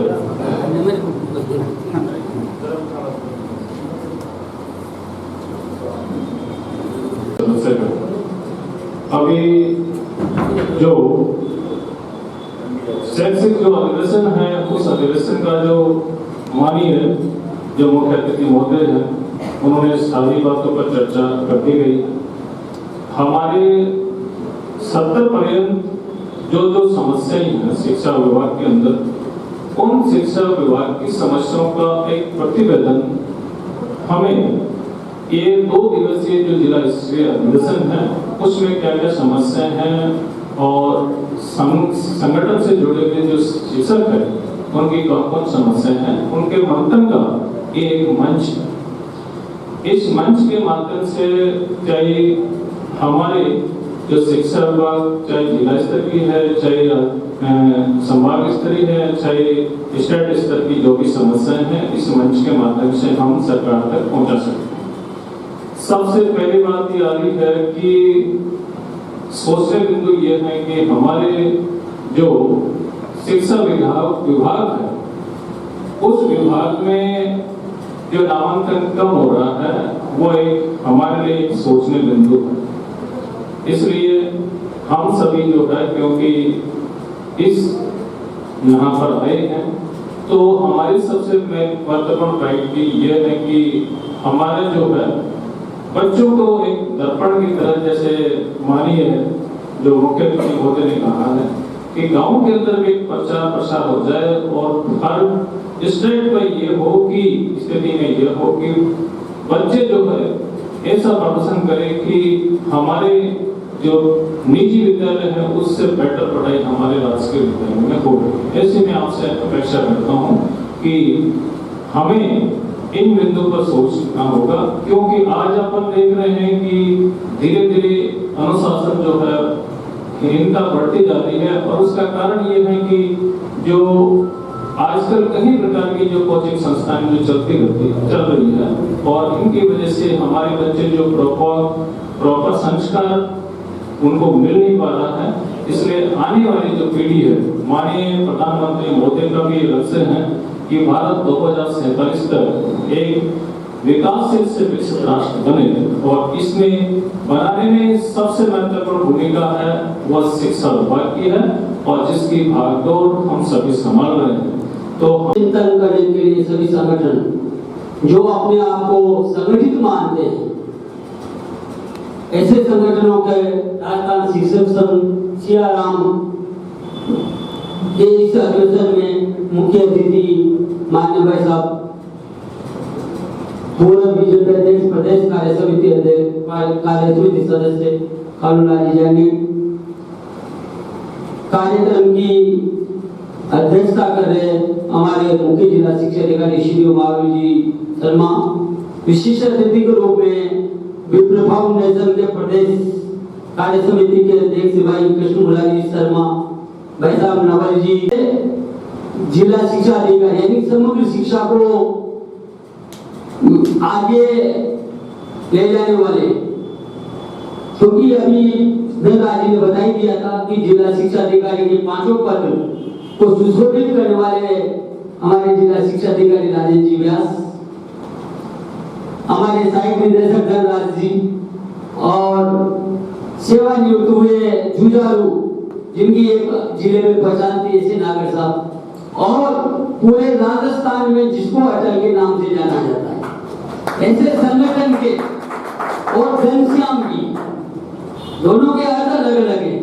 अभी जो शैक्षिक जो अधिवेशन है, उस अधिवेशन का जो माननीय जो मुख्य अतिथि महोदय हैं, उन्होंने सारी बातों पर चर्चा कर दी गई। हमारे 70 पर्यंत जो समस्याएं हैं शिक्षा विभाग के अंदर, उन शिक्षा विभाग की समस्याओं का एक प्रतिवेदन हमें ये 2 दिवसीय जो जिला स्तरीय अधिवेशन है, उसमें क्या क्या समस्याएं हैं और संगठन से जुड़े हुए जो शिक्षक हैं उनकी कौन कौन समस्याएं हैं, उनके मंथन का एक मंच। इस मंच के माध्यम से चाहे हमारे जो शिक्षा विभाग, चाहे जिला स्तर की है, चाहे संभाग स्तरीय है, चाहे स्टेट स्तर की जो भी समस्याएं हैं, इस मंच के माध्यम से हम सरकार तक पहुंचा सकते हैं। सबसे पहली बात ये आ रही है कि सोचने बिंदु ये है कि हमारे जो शिक्षा विभाग है, उस विभाग में जो नामांकन कम हो रहा है, वो एक हमारे लिए एक सोचने बिंदु है। इसलिए हम सभी जो है, क्योंकि इस यहाँ पर आए हैं, तो हमारी सबसे महत्वपूर्ण प्रायोरिटी ये है कि हमारे जो है बच्चों को एक दर्पण की तरह, जैसे माननीय जो मुख्य अतिथि महोदय ने कहा है कि गांव के अंदर भी प्रचार प्रसार हो जाए और हर स्टेट में ये हो कि स्थिति में ये हो कि बच्चे जो है ऐसा प्रदर्शन करें कि हमारे जो निजी विद्यालय है उससे बेटर पढ़ाई हमारे राजकीय विद्यालय में हो रही है। ऐसे में आपसे अपेक्षा करता हूँ कि हमें इन बिंदु पर सोचना होगा, क्योंकि आज अपन देख रहे हैं कि धीरे धीरे अनुशासन जो है हीनता बढ़ती जाती है, और उसका कारण ये है कि जो आजकल कई प्रकार की जो कोचिंग संस्थाएं जो चल रही है, और इनकी वजह से हमारे बच्चे जो प्रॉपर संस्कार उनको मिल नहीं पा रहा है। इसलिए आने वाली जो पीढ़ी है, माननीय प्रधानमंत्री मोदी का भी लक्ष्य है कि भारत 2047 तक एक विकासशील से विकसित राष्ट्र बने, और इसमें बनाने में सबसे महत्वपूर्ण भूमिका है वह शिक्षा विभाग की है, और जिसकी भागदौड़ हम सभी संभाल रहे हैं। तो चिंतन करने के लिए सभी संगठन जो अपने आप को संगठित मानते हैं, ऐसे संगठनों के राजस्थान शिक्षक संघ सियाराम के इस अधिवेशन में मुख्य अतिथि माननीय भाई साहब पूर्व बीजेपी अध्यक्ष, प्रदेश कार्य समिति अध्यक्ष, कार्य समिति सदस्य कालूलाल जी जानी कार्यक्रम की अध्यक्षता कर रहे हमारे मुख्य जिला शिक्षा अधिकारी श्री मारू जी शर्मा, विशिष्ट अतिथि के रूप में विप्र फाउंडेशन के प्रदेश कार्य समिति के अध्यक्ष भाई कृष्ण मुरारी शर्मा, भाई साहब नवल जी, जिला शिक्षा अधिकारी यानी समग्र शिक्षा को आगे ले जाने वाले, क्योंकि अभी जी ने बताई दिया था कि जिला शिक्षा अधिकारी के 5 पद को सुशोभित करने वाले हमारे जिला शिक्षा अधिकारी राजेश जी व्यास, हमारे सहायक निदेशक धनराज जी, और सेवानिवृत्त हुए जुझारू जिनकी एक जिले में पहचान थी ऐसे नागर साहब, और पूरे राजस्थान में जिसको अटल के नाम से जाना जाता है, ऐसे संगठन के और घनश्याम की, दोनों के अर्थ अलग अलग है।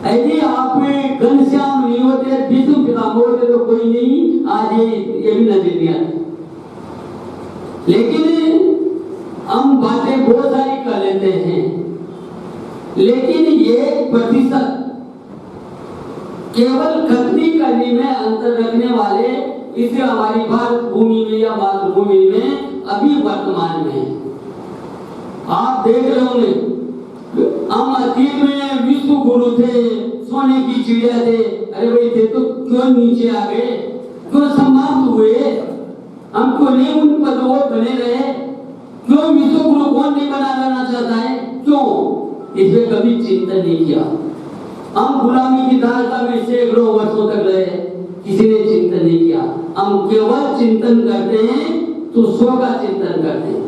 यदि आप घनश्याम नहीं होते, विष्णु पितामह होते तो कोई नहीं आज ये भी नजर नहीं आती। लेकिन हम बातें बहुत सारी कर लेते हैं, लेकिन ये प्रतिशत केवल खतनी करने में अंतर रखने वाले इसे हमारी भारत भूमि में या मातृभूमि में अभी वर्तमान में आप देख रहे होंगे, हम अतीत में विश्व गुरु थे, सोने की चिड़िया थे, अरे भाई थे तो क्यों नीचे आ गए, क्यों समाप्त हुए, हम क्यों नहीं उन पदों बने रहे, क्यों विश्व गुरु कौन नहीं बनाना चाहता है, क्यों, इसमें कभी चिंतन नहीं किया। हम गुलामी की दालता में सैकड़ों वर्षों तक रहे, किसी ने चिंतन नहीं किया। हम केवल चिंतन करते हैं तो स्व का चिंतन करते हैं।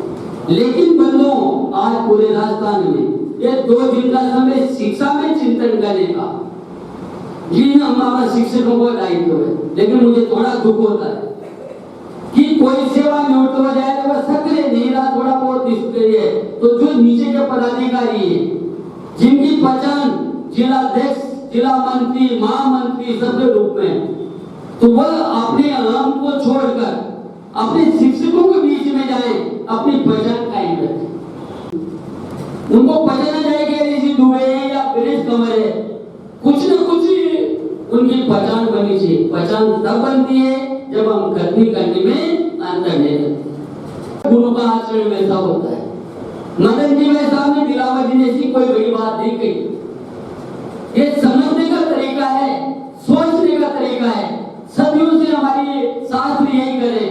लेकिन बंधुओं, आज पूरे राजस्थान में ये 2 दिन का समय शिक्षा में चिंतन करने का, जी हमारा शिक्षकों का दायित्व है, लेकिन मुझे थोड़ा दुख होता है कि कोई सेवा निवृत्त हो जाए तो वह सक्रिय नहीं रहा, थोड़ा बहुत निष्क्रिय है, तो जो नीचे के पदाधिकारी है जिनकी पहचान जिला अध्यक्ष, जिला मंत्री, महामंत्री सबके रूप में, तो वह अपने आराम को छोड़कर अपने शिक्षकों के बीच में जाए, अपनी पहचान कायम रखें। उनको पहचाना जाए कि ऋषि दुबे या गिरीश कंवर है, कुछ न कुछ उनकी पहचान बनी चाहिए। पहचान तब बनती है जब हम खतनी करने में अंतर नहीं रखते। गुरु का आचरण वैसा होता है। मदन जी भाई साहब ने दिलावर जी जैसी कोई बड़ी बात नहीं कही। ये समझने का तरीका है, सोचने का तरीका है। सदियों से हमारी शास्त्र यही करे।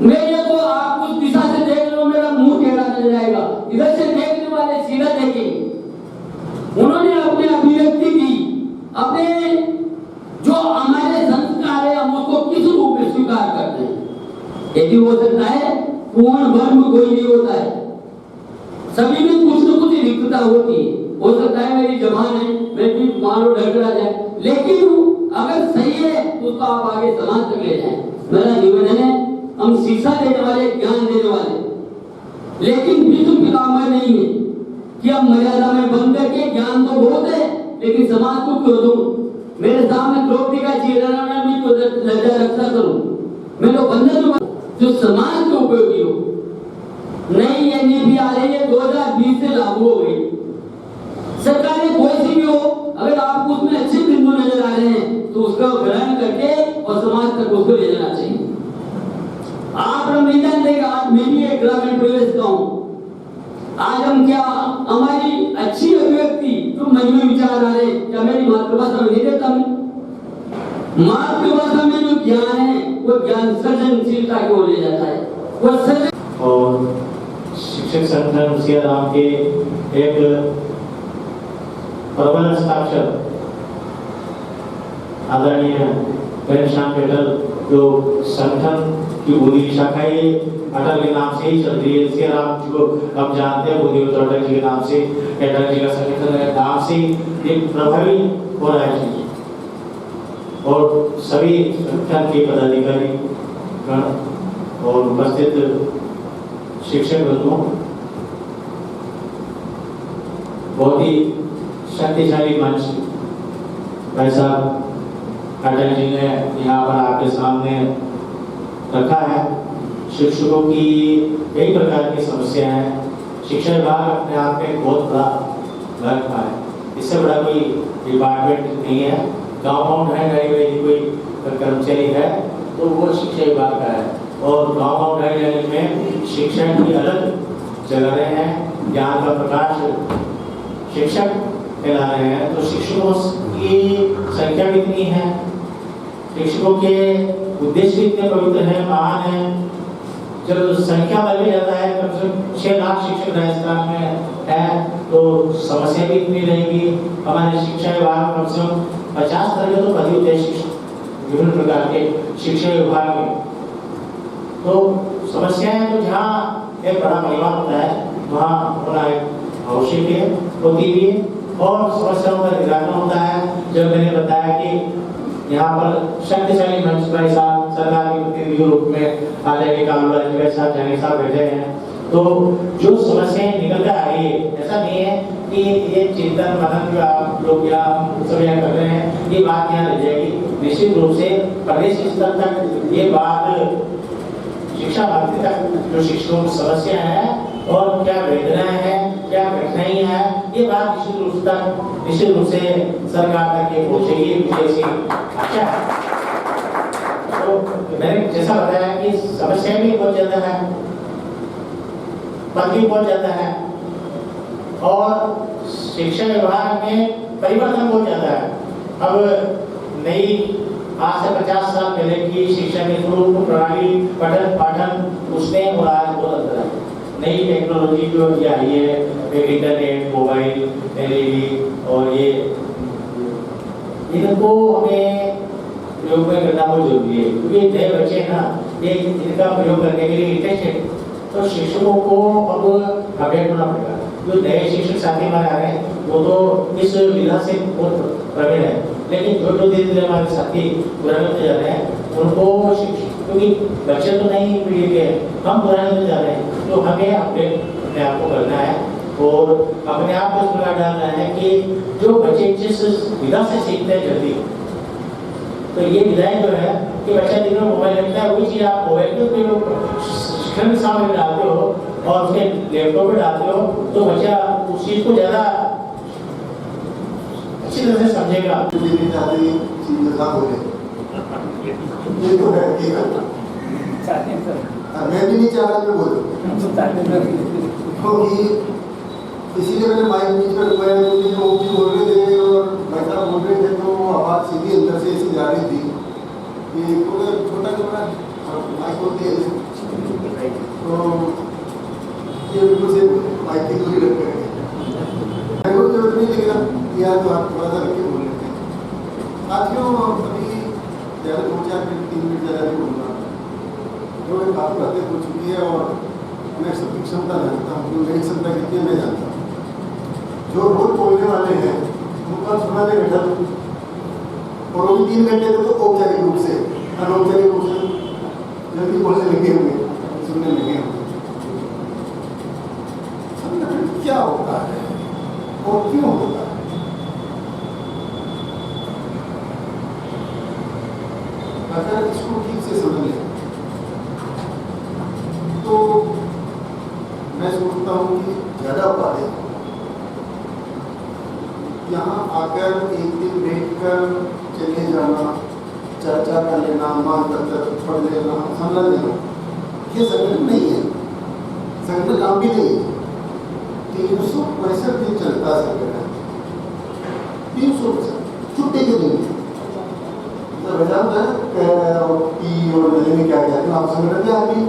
मेरे को आप उस दिशा से देख लो, मेरा मुंह टेढ़ा नजर जाएगा, इधर से देखने वाले सीधा देखेंगे। उन्होंने अपने अभिव्यक्ति की, अपने जो हमारे संस्कार है हम उसको किस रूप में स्वीकार करते हैं। यदि हो सकता है पूर्ण ब्रह्म कोई नहीं होता है, सभी में कुछ न कुछ रिक्तता होती है। हो सकता है मेरी जबान है, मैं भी मानो ढकरा जाए, लेकिन अगर सही है तो उसको आप आगे समाज तक ले जाए। मेरा निवेदन है, हम शिक्षा देने वाले, ज्ञान देने वाले, लेकिन विश्व पितामह नहीं है कि हम मर्यादा में बंद करके, ज्ञान तो बहुत है लेकिन समाज को क्यों दूं। मेरे सामने द्रौपदी का चेहरा में भी तो लज्जा रक्षा करूं, मैं तो बंधन जो समाज के उपयोगी हो। नहीं ये नहीं भी आ रही है 2020 से लागू हो गई। सरकारें कोई सी भी हो, अगर आपको उसमें अच्छे बिंदु नजर आ रहे हैं तो उसका ग्रहण करके और समाज तक उसको ले जाना चाहिए। आप हम नहीं जानते कि आज मैं भी एक ग्रामीण परिवेश का हूँ। आज हम क्या हमारी अच्छी अभिव्यक्ति जो मन में विचार आ रहे क्या मेरी मातृभाषा में नहीं देता मैं? मातृभाषा में जो ज्ञान है वो ज्ञान सृजनशीलता की ओर ले जाता है। वो सृजन और शिक्षक संगठन सियाराम के एक प्रबल हस्ताक्षर आदरणीय घनश्याम पेटल जो संगठन की बुरी शाखाएं अटल के नाम से ही चल रही है। सियाराम जी को हम जानते हैं, बुद्धि अटल जी के नाम से, अटल जी का संगठन के नाम से एक प्रभावी हो रहा है चीज। और सभी संगठन के पदाधिकारी गण और उपस्थित शिक्षक बंधुओं, बहुत ही शक्तिशाली मंच भाई साहब अटल जी ने यहाँ पर आपके सामने रखा है। शिक्षकों की कई प्रकार की समस्या है। शिक्षा विभाग अपने आप में बहुत बड़ा रखा है, इससे बड़ा कोई डिपार्टमेंट नहीं है। गाँव कोई कर्मचारी है तो वो शिक्षा विभाग का है, और गाँव में शिक्षा की अलग जगह हैं जहाँ का प्रकाश शिक्षक फैला रहे हैं। तो शिक्षकों की संख्या भी इतनी है, शिक्षकों के उद्देश्य भी इतने पवित्र हैं, महान हैं। जब संख्या बढ़ जाता है, कम से कम 6 लाख शिक्षक राजस्थान में है तो समस्या भी इतनी रहेगी। हमारे शिक्षा विभाग कम से कम 50 तरह के तो पद होते हैं विभिन्न प्रकार के शिक्षा विभाग में। तो समस्याएं तो जहाँ एक बड़ा परिवार होता है वहाँ होना एक आवश्यक है, होती भी है, और समस्याओं का निराकरण होता है। जब मैंने बताया कि यहाँ पर शक्तिशाली मंच भाई साहब सरकार के प्रतिनिधि रूप में आचार्य कामराज साहब जानी साहब बैठे हैं, तो जो समस्याएं निकल कर आ रही है, ऐसा नहीं है कि ये चिंतन मनन जो आप लोग यहाँ सब यहाँ कर रहे हैं ये बात यहाँ रह जाएगी। निश्चित रूप से प्रदेश स्तर तक ये बात शिक्षा मंत्री तक जो शिक्षकों की समस्या है और क्या वेदनाएं हैं, क्या कठिनाई है, ये बात निश्चित रूप से सरकार तक ये पहुंचेगी। अच्छा, तो मैंने जैसा बताया कि समस्या भी बहुत ज्यादा है, पद भी बहुत ज्यादा है, और शिक्षा विभाग में परिवर्तन बहुत ज्यादा है। अब नई आज से 50 साल पहले की शिक्षा की स्वरूप प्रणाली पठन पाठन उसमें और आज बहुत अंतर है। नई टेक्नोलॉजी जो आई है, इंटरनेट, मोबाइल, एलईडी, और ये इनको हमें प्रयोग में करना बहुत जरूरी है, क्योंकि नए बच्चे हैं ना, ये इनका प्रयोग करने के लिए इंटरेस्टेड, तो शिक्षकों को अब अपडेट होना पड़ेगा। जो नए शिक्षक साथी हमारे आ रहे हैं वो तो इस विधा से बहुत प्रवीण है, लेकिन जो धीरे धीरे हमारे साथी पुराने होते जा रहे हैं उनको क्योंकि बच्चे तो नहीं पीढ़ी के, हम पुराने होते जा रहे हैं, तो हमें अपने आप को करना है और अपने आप को इस प्रकार डालना है कि जो बच्चे जिस विधा से सीखते हैं जल्दी, तो ये विधाएं जो है कि बच्चा दिन में मोबाइल रखता है, वही चीज़ आप मोबाइल के शिक्षण सामने डालते हो और उसके लैपटॉप पे डालते हो, तो बच्चा उस चीज़ को ज़्यादा अच्छी तरह से समझेगा। ये तो है, मैं भी नहीं चाह रहा मैं बोलूं, क्योंकि इसीलिए मैंने माइक बीच में रखवाया, क्योंकि जो भी बोल रहे थे और भाई साहब बोल रहे थे तो आवाज़ सीधी अंदर से ऐसी जा रही थी कि छोटा छोटा माइक होती है तो ये बिल्कुल से माइक की दूरी रख कर कोई जरूरत नहीं, लेकिन यार तो आप थोड़ा सा रख के बोल लेते हैं। साथियों, अभी ज़्यादा 2-4 मिनट ज़्यादा नहीं बोलूँगा, जो मैं काफ़ी बातें हो चुकी है और मैं सबकी क्षमता जानता हूँ, मेरी क्षमता कितनी है मैं जानता हूँ। जो रोज बोलने वाले हैं उनका सुना दे बैठा था, और वो भी 3 घंटे तक तो औपचारिक रूप से, अनौपचारिक रूप से जल्दी बोलने लगे होंगे, सुनने लगे होंगे। क्या होता है और क्यों होता है? अगर इसको ठीक से समझ लें तो मैं सोचता हूँ कि ज़्यादा पढ़े, यहाँ आकर एक दिन बैठकर चले जाना, चर्चा कर लेना, मान पढ़ लेना, समझ लेना, ये संगठन नहीं है, संगठन काम भी नहीं है। 365 दिन चलता संगठन, 365 छुट्टी के दिन और दिल्ली में क्या क्या आप संगठन क्या अभी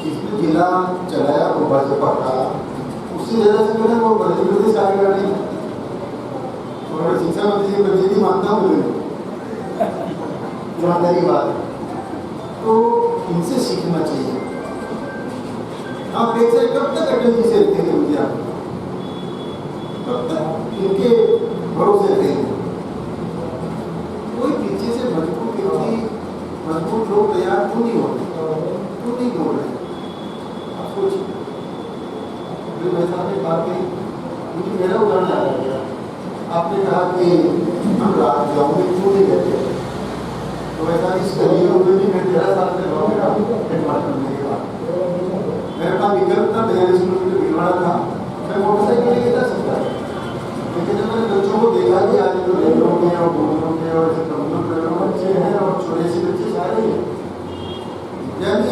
जिसने जिला चलाया वो भाजपा का, उससे ज़्यादा संगठन वो मध्य प्रदेश आगे नहीं है। और शिक्षा मंत्री जी प्रतिनिधि मानता हूँ ईमानदारी बात, तो इनसे सीखना चाहिए। आप देख सकते कब तक अटल जी से रखेंगे मुझे, आप कब तक इनके भरोसे रहेंगे? कोई पीछे से मजबूत व्यक्ति, मजबूत लोग तैयार क्यों नहीं होते, क्यों नहीं हो रहे? आप सोचिए, ने बात कही, मुझे मेरा उदाहरण याद आ गया। आपने कहा कि हम गाँव में क्यों नहीं रहते, तो ऐसा इस करियर में भी मैं 13 साल से गाँव में हेडमास्टर बनने के बाद मेरे पास विकल्प था, 42 किलोमीटर भिलवाड़ा था, मैं मोटरसाइकिल लेके जा सकता था। लेकिन जब मैंने बच्चों को देखा कि आज जो लेबरों के और घूमों के और कमजोर बच्चे हैं और छोटे से बच्चे सारे हैं, यानी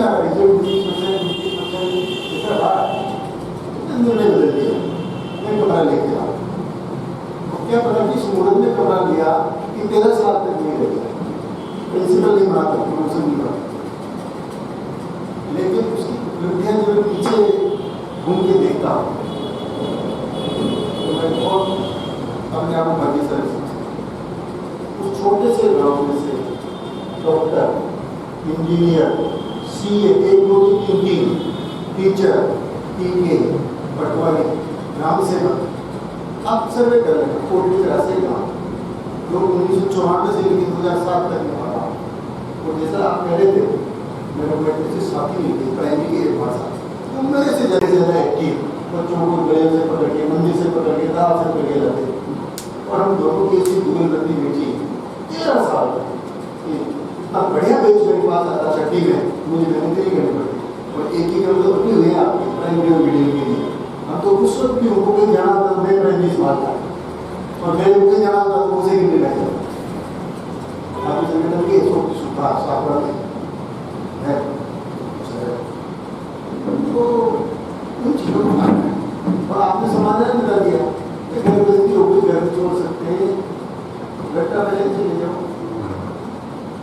निर्णय बदल दिया, मैं कमरा लेके आया। तो क्या पता कि सूरज ने कमरा लिया कि 13 साल तक नहीं रहे, प्रिंसिपल नहीं बना, प्रमोशन नहीं बना, लेकिन उसकी उपलब्धियां जब पीछे घूम के देखता हूँ तो मैं बहुत अपने आप को भाग्यशाली समझता। उस छोटे से गाँव में से doctor, engineer, CA, 1 2 3 teacher, PK, पटवारी, ग्राम सेवक, आप सर्वे कर रहे हैं कोर्ट की तरह से गाँव लोग 1994 से लेकर 2007 तक में पढ़ा। और जैसा आप कह रहे थे, मेरे को साथी नहीं थे प्राइमरी के भाषा, तो मेरे से ज़्यादा एक्टिव, बच्चों को गले से पकड़ के, मंदिर से पकड़ के, दाल से पकड़ के लाते। और हम दोनों की ऐसी दुगलबंदी बेची 13 साल इतना बढ़िया बेच मेरे पास आता छठी में, मुझे मेहनत नहीं करनी पड़ती। और एक ही कम तो अपनी हुई आपकी प्राइमरी और मीडियम के लिए, हम तो उस वक्त भी उनको कहीं जाना था, मैं प्राइमरी सवाल था और मेरे को कहीं जाना था तो उसे गिनने लगा। आपकी संगठन के सुधार साफरा में है, तो उन चीज़ों को मानना है। और आपने समाधान बता दिया कि घर बस्ती हो गई, घर छोड़ सकते हैं, घंटा पहले चले जाओ।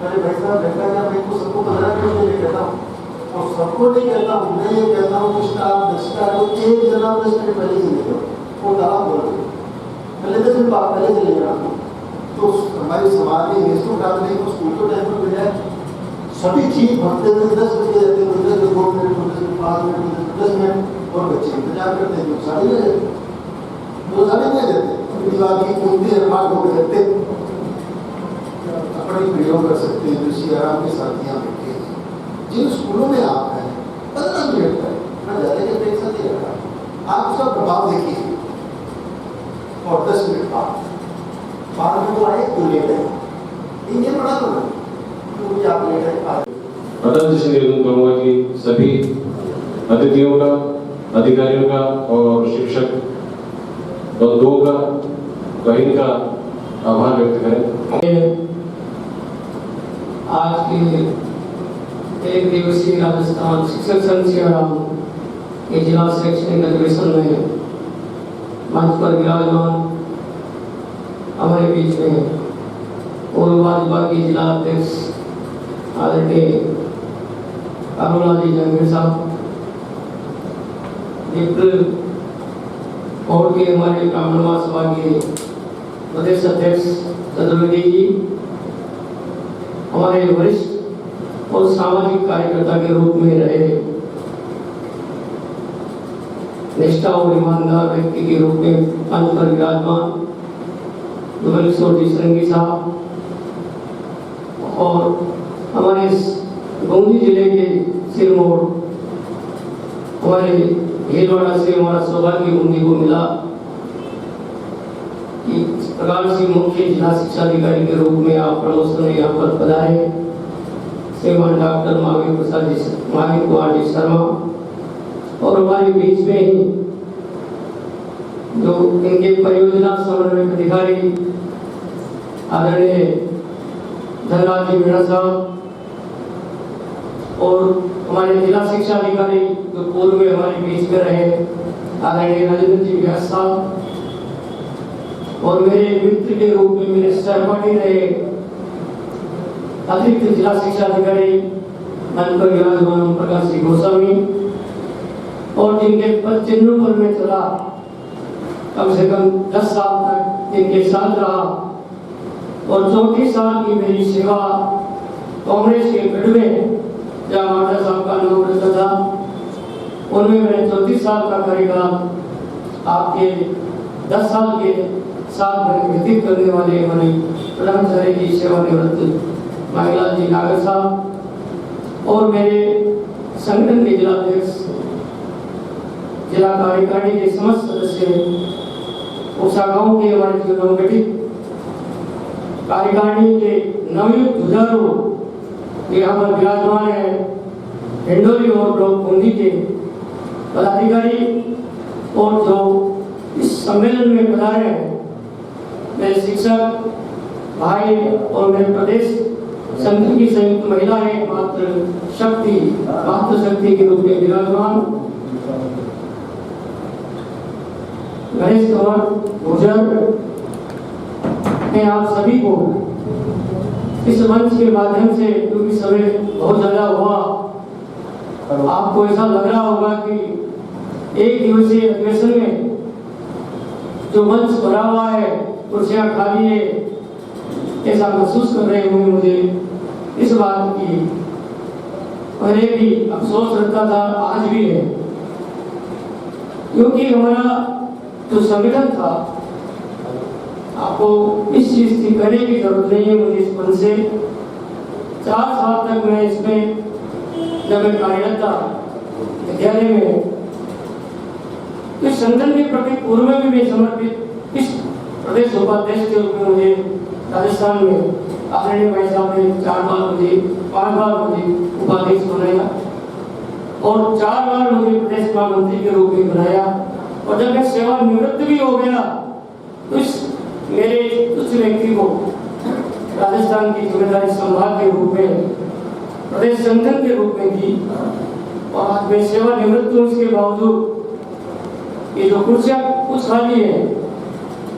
अरे भाई साहब, घंटा क्या, मैं तो सबको 15 मिनट के लिए कहता हूँ, और सबको नहीं कहता हूँ, मैं ये कहता हूँ कि स्टाफ 10 का तो 1 जना 10 मिनट पहले चले जाओ, वो दवा बोल रहे पहले 10 मिनट आप पहले चले जाओ। तो हमारे समाज में इसको डालने को स्कूल को टाइम पर बजाय सभी चीज भरते हुए 10 बजे जाते हैं, 10 2 मिनट 5 मिनट 10 मिनट और बच्चे इंतजार करते हैं, लोग सारे नहीं जाते, लोग सारे नहीं जाते, दीवार की कुंडी मार्ग हो जाते, अपने प्रयोग कर सकते हैं। जो आराम के साथ यहाँ बैठे हैं, जिन स्कूलों में आप हैं 15 मिनट का ना ज़्यादा की अपेक्षा नहीं रखा, आप उसका प्रभाव देखिए। और 10 मिनट बाद में वो आए तो लेट है, इन्हें पढ़ा दो ना, तो मुझे आप लेट है आज। अटल जी से निवेदन करूंगा कि सभी अतिथियों का, अधिकारियों का और शिक्षक बंधुओं का, बहन का आभार व्यक्त करें। आज के 1 दिवसीय राजस्थान शिक्षक संघ सियाराम के जिला शैक्षणिक अधिवेशन में मंच पर विराजमान हमारे बीच में पूर्व भाजपा के जिला अध्यक्ष आदरणीय अरुणा जी जंगीर साहब, और के हमारे ब्राह्मण महासभा के प्रदेश अध्यक्ष चतुर्वेदी जी, हमारे वरिष्ठ और सामाजिक कार्यकर्ता के रूप में रहे, निष्ठा और ईमानदार व्यक्ति के रूप में मंच पर विराजमान दुबल श्रृंगी साहब, और हमारे बूंदी जिले के सिरमौर, हमारे भीलवाड़ा से हमारा सौभाग्य बूंदी को मिला कि इस प्रकार से मुख्य जिला शिक्षा अधिकारी के रूप में आप प्रमोशन में यहाँ पर पधारे। श्रीमान डॉक्टर महावीर कुमार जी शर्मा, और हमारे बीच में ही जो इनके परियोजना समन्वयक अधिकारी आदरणीय धनराज जी मीणा साहब और हमारे जिला शिक्षा अधिकारी जो पूर्व में हमारे बीच में रहे आदरणीय राजेंद्र जी व्यास साहब और मेरे मित्र के रूप में मेरे सहपाठी रहे अतिरिक्त जिला शिक्षा अधिकारी मंच पर विराजमान प्रकाश सिंह गोस्वामी और जिनके पद चिन्हों पर मैं चला कम से कम 10 साल तक इनके साथ रहा और 34 साल की मेरी सेवा कांग्रेस के गढ़ में जहाँ माता साहब का नाम रहता था उनमें मैंने 34 साल का कार्यकाल आपके 10 साल के साथ मैंने व्यतीत करने वाले हमारे प्रधानाचार्य की सेवानिवृत्त माखीलाल जी नागर साहब और मेरे संगठन के जिला अध्यक्ष जिला कार्यकारिणी के समस्त सदस्य उपशाखाओं के हमारे जो नवगठित कार्यकारिणी के नवयुक्त जुझारू यहाँ पर विराजमान है हिंडोली और ब्लॉक बूंदी के पदाधिकारी और जो इस सम्मेलन में पधारे हैं मेरे शिक्षक भाई और मेरे प्रदेश संघ की संयुक्त महिलाएं मातृ शक्ति के रूप में विराजमान गणेश कंवर गुर्जर मैं आप सभी को इस मंच के माध्यम से क्योंकि समय बहुत ज्यादा हुआ आपको ऐसा लग रहा होगा कि एक दिवसीय अधिवेशन में जो मंच भरा हुआ है कुर्सियां खाली है ऐसा महसूस कर रहे होंगे मुझे इस बात की पहले भी अफसोस रहता था आज भी है क्योंकि हमारा जो संगठन था आपको इस चीज की कहने की जरूरत नहीं है मुझे इस पद से 4 साल तक मैं इसमें जब मैं कार्यरत था विद्यालय में इस संगठन के प्रति पूर्व में भी मैं समर्पित इस प्रदेश उपाध्यक्ष के रूप में मुझे राजस्थान में आदरणीय भाई साहब ने 4 बार मुझे 5 बार मुझे उपाध्यक्ष बनाया और 4 बार मुझे प्रदेश महामंत्री के रूप में बनाया और जब मैं सेवानिवृत्त भी हो गया तो इस मेरे उस व्यक्ति को राजस्थान की जिम्मेदारी संभाल के रूप में प्रदेश संगठन के रूप में की और आज मैं सेवानिवृत्त हूँ इसके बावजूद ये जो कुर्सियां कुछ खाली है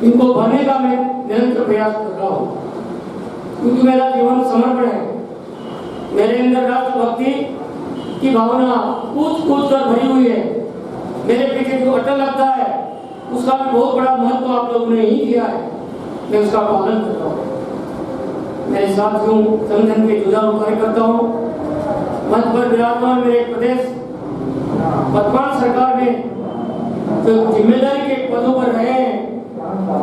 इनको भरने का मैं निरंतर प्रयास कर रहा हूँ क्योंकि मेरा जीवन समर्पण है मेरे अंदर राष्ट्रभक्ति की भावना कूद कूद कर भरी हुई है मेरे पीछे जो अटल लगता है उसका भी बहुत बड़ा महत्व आप लोगों ने ही दिया है मैं उसका पालन करता हूँ मेरे साथियों संगठन के जुझारू कार्यकर्ताओं मंच पर विराजमान मेरे प्रदेश वर्तमान सरकार में जो जिम्मेदारी के पदों पर रहे हैं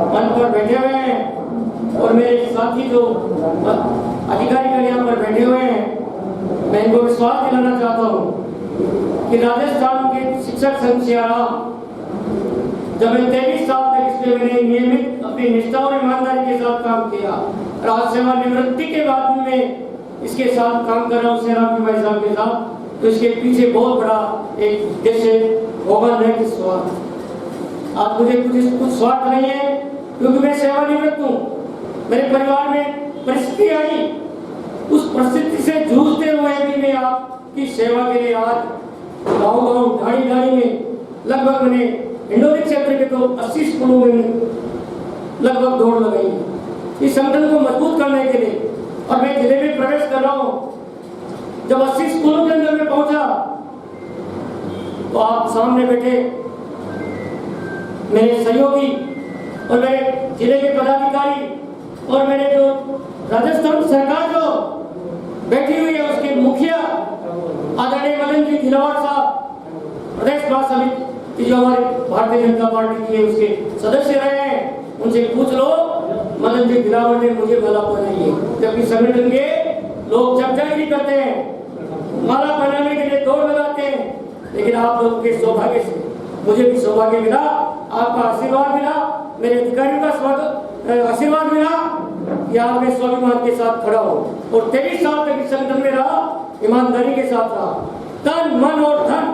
मंच पर बैठे हुए हैं और मेरे साथी जो अधिकारी यहाँ पर बैठे हुए हैं मैं इनको विश्वास दिलाना चाहता हूँ कि राजस्थान के शिक्षक संघ सियाराम जब मैं 23 साल तक इसमें मैंने नियमित अपनी निष्ठा और ईमानदारी के साथ काम किया राज सेवा निवृत्ति के बाद में मैं इसके साथ काम कर रहा हूँ सेराम भाई साहब के साथ तो इसके पीछे बहुत बड़ा एक उद्देश्य होगा नहीं कि स्वार्थ आज मुझे कुछ स्वार्थ नहीं है क्योंकि मैं सेवानिवृत्त हूँ मेरे परिवार में परिस्थिति आई उस परिस्थिति से जूझते हुए भी मैं आपकी सेवा के लिए आज गाँव ढाणी में लगभग मैंने हिंडोली क्षेत्र के तो 80 स्कूलों में लगभग दौड़ लगाई इस संगठन को मजबूत करने के लिए और मैं जिले में प्रवेश कर रहा हूँ जब 80 स्कूलों के अंदर में पहुंचा तो आप सामने बैठे मेरे सहयोगी और मेरे जिले के पदाधिकारी और मेरे जो राजस्थान सरकार जो बैठी हुई है उसके मुखिया आदरणीय मदन जी गिलावट साहब प्रदेश महासमिति जो हमारे भारतीय जनता पार्टी के उसके सदस्य रहे हैं उनसे पूछ लो मदन जी गिलावट ने मुझे माला पहनाई है जबकि संगठन के लोग चर्चागिरी करते हैं माला पहनाने के लिए दौड़ लगाते हैं लेकिन आप लोगों के सौभाग्य से मुझे भी सौभाग्य मिला आपका आशीर्वाद मिला मेरे अधिकारियों का स्वागत आशीर्वाद मिला कि आप मैं स्वाभिमान के साथ खड़ा हूँ और 23 साल तक इस संगठन में रहा ईमानदारी के साथ रहा तन मन और धन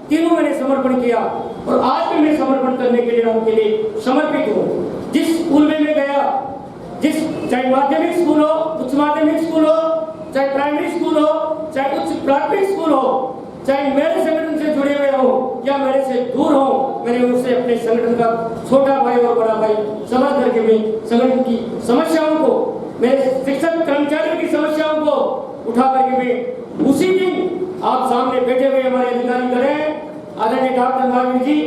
तीनों मैंने समर्पण किया और आज भी मैं समर्पण करने के लिए आपके लिए समर्पित हूँ। जिस स्कूल में मैं गया, चाहे माध्यमिक स्कूल हो, उच्च माध्यमिक स्कूल हो, चाहे प्राइमरी स्कूल हो, चाहे उच्च प्राथमिक स्कूल हो, चाहे मेरे संगठन से जुड़े हुए हो या मेरे से दूर हो, मैंने उनसे अपने संगठन का छोटा भाई और बड़ा भाई समझ करके मैं संगठन की समस्याओं को, मेरे शिक्षक कर्मचारियों की समस्याओं को उठा करके मैं उसी दिन आप सामने बैठे हुए हमारे अधिकारी करें, आदरणीय डॉक्टर महावीर जी,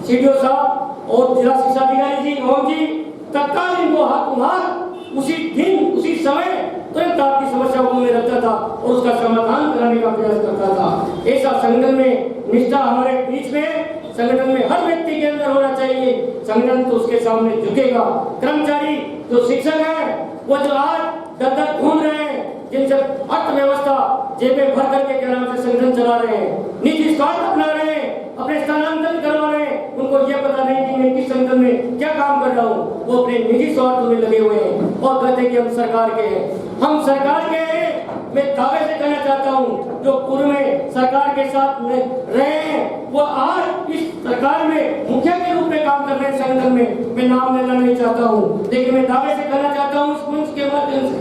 सीडीओ साहब और जिला शिक्षा अधिकारी जी ओम जी, तत्काल इनको हाथों हाथ उसी दिन उसी समय तुरंत आपकी समस्याओं को मैं रखता था और उसका समाधान कराने का प्रयास करता था। ऐसा संगठन में निष्ठा हमारे बीच में, संगठन में हर व्यक्ति के अंदर होना चाहिए। संगठन तो उसके सामने झुकेगा। कर्मचारी जो शिक्षक है वो जो आज दर दर घूम रहे हैं, जिनसे अर्थव्यवस्था जेबें भर करके के नाम से संगठन चला रहे हैं, निजी स्वार्थ अपना रहे हैं, अपने स्थानांतरण करवा रहे हैं, उनको ये पता नहीं कि मैं किस संगठन में क्या काम कर रहा हूँ, वो अपने निजी स्वार्थ में लगे हुए हैं और कहते हैं कि हम सरकार के हैं। हम सरकार के हैं। मैं दावे से कहना चाहता हूँ जो पूर्व में सरकार के साथ में रहे हैं वो आज इस सरकार में मुखिया के रूप में काम कर रहे हैं संगठन में। मैं नाम लेना नहीं चाहता हूँ, लेकिन मैं दावे से कहना चाहता हूँ इस मंच के माध्यम से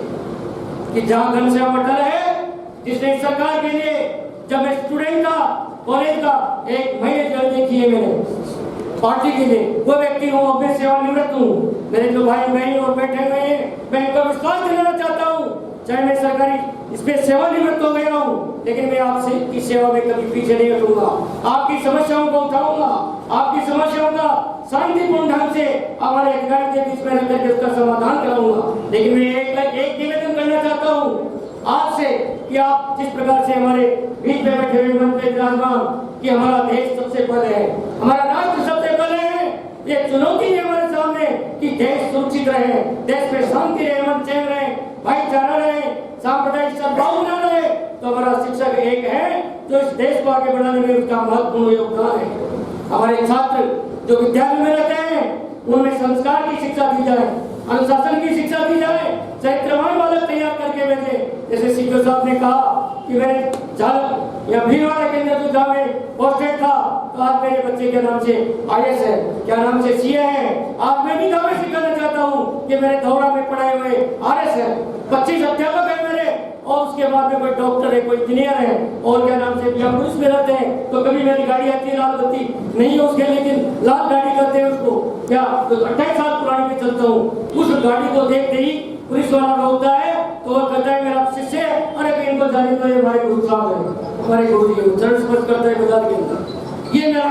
कि जहाँ घनश्याम अटल है, जिसने सरकार के लिए, जब मैं स्टूडेंट था कॉलेज का, 1 महीने जेल देखी है मैंने पार्टी के लिए, वो व्यक्ति हूँ, अपने सेवानिवृत्त हूँ। मेरे जो भाई बहन और बैठे हुए हैं, मैं इनको विश्वास दिलाना चाहता हूँ, चाहे मैं सरकारी इसमें सेवानिवृत्त हो गया हूँ, लेकिन मैं आपसे की सेवा में कभी पीछे नहीं हटूंगा। आपकी समस्याओं को उठाऊंगा, आपकी समस्याओं का शांतिपूर्ण ढंग से हमारे अधिकारी के बीच में रखकर उसका समाधान कराऊंगा। लेकिन मैं एक निवेदन करना चाहता हूँ आज से कि आप जिस प्रकार से हमारे बीच में बैठे हुए मंच में विराजमान कि हमारा देश सबसे पहले है, हमारा राष्ट्र सबसे पहले है, ये चुनौती है हमारे सामने कि देश सुरक्षित रहे, देश में शांति रहे, अमन चैन रहे, भाईचारा रहे, सांप्रदायिक सद्भाव न रहे। तो हमारा शिक्षक एक है जो इस देश को आगे बढ़ाने में उसका महत्वपूर्ण योगदान है। हमारे छात्र जो विद्यालय में रहते हैं उनमें संस्कार की शिक्षा दी जाए, अनुशासन की शिक्षा दी जाए, चरित्रवान बालक तैयार करके भेजे। जैसे सीडीओ साहब ने कहा कि मैं झाल या भीलवाड़ा के अंदर जो जहाँ में पोस्टेड था, तो आज मेरे बच्चे के नाम से IAS है, क्या नाम से CA है। आज मैं भी दावे से कहना चाहता हूँ कि मेरे दौरा में पढ़ाए हुए RS है, 25 अध्यापक है मेरे, और उसके बाद में कोई डॉक्टर है, कोई इंजीनियर है, और क्या नाम से या पुलिस में रहते हैं। तो कभी मेरी गाड़ी आती है लाल बत्ती नहीं है उसके, लेकिन लाल गाड़ी करते हैं उसको, क्या 28 साल पुरानी में चलता हूँ, उस गाड़ी को देखते ही पुलिस वाला रोकता है तो वो कहता है मेरा शिष्य है, अरे इनको जाने दो, ये हमारे गुरु साहब है, हमारे गुरु जी चरण स्पर्श करता है बाजार के अंदर। ये मेरा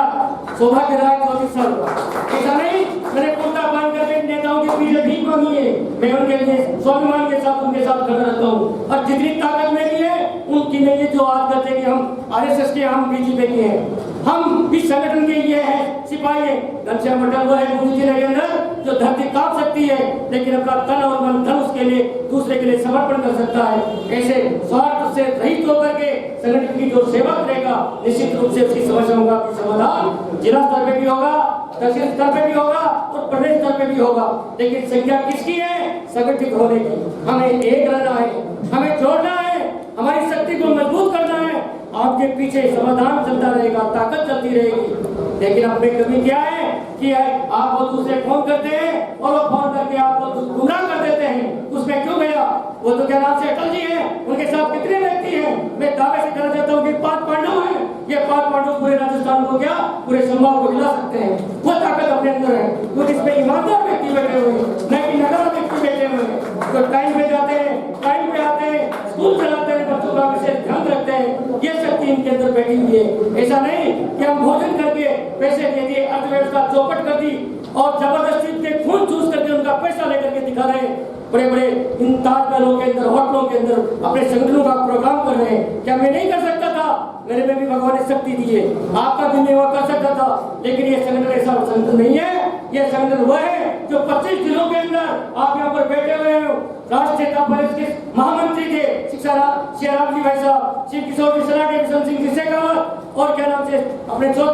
सौभाग्य रहा है 24 साल का। ऐसा नहीं मैंने कुर्ता बांध करके नेताओं के पीछे भीख मांगी है, मैं उनके लिए स्वाभिमान के साथ उनके साथ खड़ा रहता हूँ। और जितनी ताकत मेरी है उनकी नहीं है जो आज कहते हैं कि हम RSS के, हम BJP के हैं। हम इस संगठन के ये है सिपाही है। घनश्याम अटल वो है गुरु जी के अंदर जो धरती कांप सकती है, लेकिन अपना तन और मन धन उसके लिए दूसरे के लिए समर्पण कर सकता है। ऐसे स्वार्थ से रहित होकर के संगठन की जो सेवा करेगा, निश्चित रूप से उसकी समस्याओं का समाधान जिला स्तर पे भी होगा, तहसील स्तर पे भी होगा और प्रदेश स्तर पे भी होगा। लेकिन संख्या किसकी है? संगठित होने की। हमें एक रहना है, हमें जोड़ना है, हमारी शक्ति को मजबूत करना है। आपके पीछे समाधान चलता रहेगा, ताकत चलती रहेगी। लेकिन अब में कमी क्या है कि आपको दूसरे फोन करते हैं और वो फोन करके आपको गुमराह कर देते हैं। उसमें क्यों गया? वो तो क्या नाम से अटल जी हैं, उनके साथ कितने व्यक्ति हैं? मैं दावे से कहना चाहता हूँ कि 5 पांडव हैं। ये 5 पांडव पूरे राजस्थान को क्या, पूरे संभाग को हिला सकते हैं। वो ताकत अपने अंदर है। कुछ इसमें ईमानदार व्यक्ति बैठे हुए हैं, न कि नगर व्यक्ति बैठे हुए हैं। तो टाइम पे जाते हैं, टाइम पे आते हैं, स्कूल चलाते हैं, बच्चों का विशेष ध्यान रखते हैं। ये शक्ति इनके अंदर बैठी हुई है। ऐसा नहीं कि हम भोजन करके पैसे दे दिए, अर्थव्यवस्था चौपट कर दी और जबरदस्ती के खून चूस करके उनका पैसा लेकर के दिखा रहे हैं। बड़े बड़े इन ताजमहलों के अंदर, होटलों के अंदर अपने संगठनों का प्रोग्राम कर रहे हैं। क्या मैं नहीं कर सकता था? मेरे में भी भगवान ने शक्ति दी है, आपका भी मैं कर सकता था। लेकिन ये संगठन ऐसा संगठन नहीं है। ये संगठन वह है जो 25 जिलों के अंदर आप यहाँ पर बैठे हुए हो। राष्ट्रीय नेता परिषद के महामंत्री थे शिक्षा श्री राम जी भाई साहब, श्री किशोर जी सराडे, किशन सिंह जी शेखावत और क्या नाम से अपने 14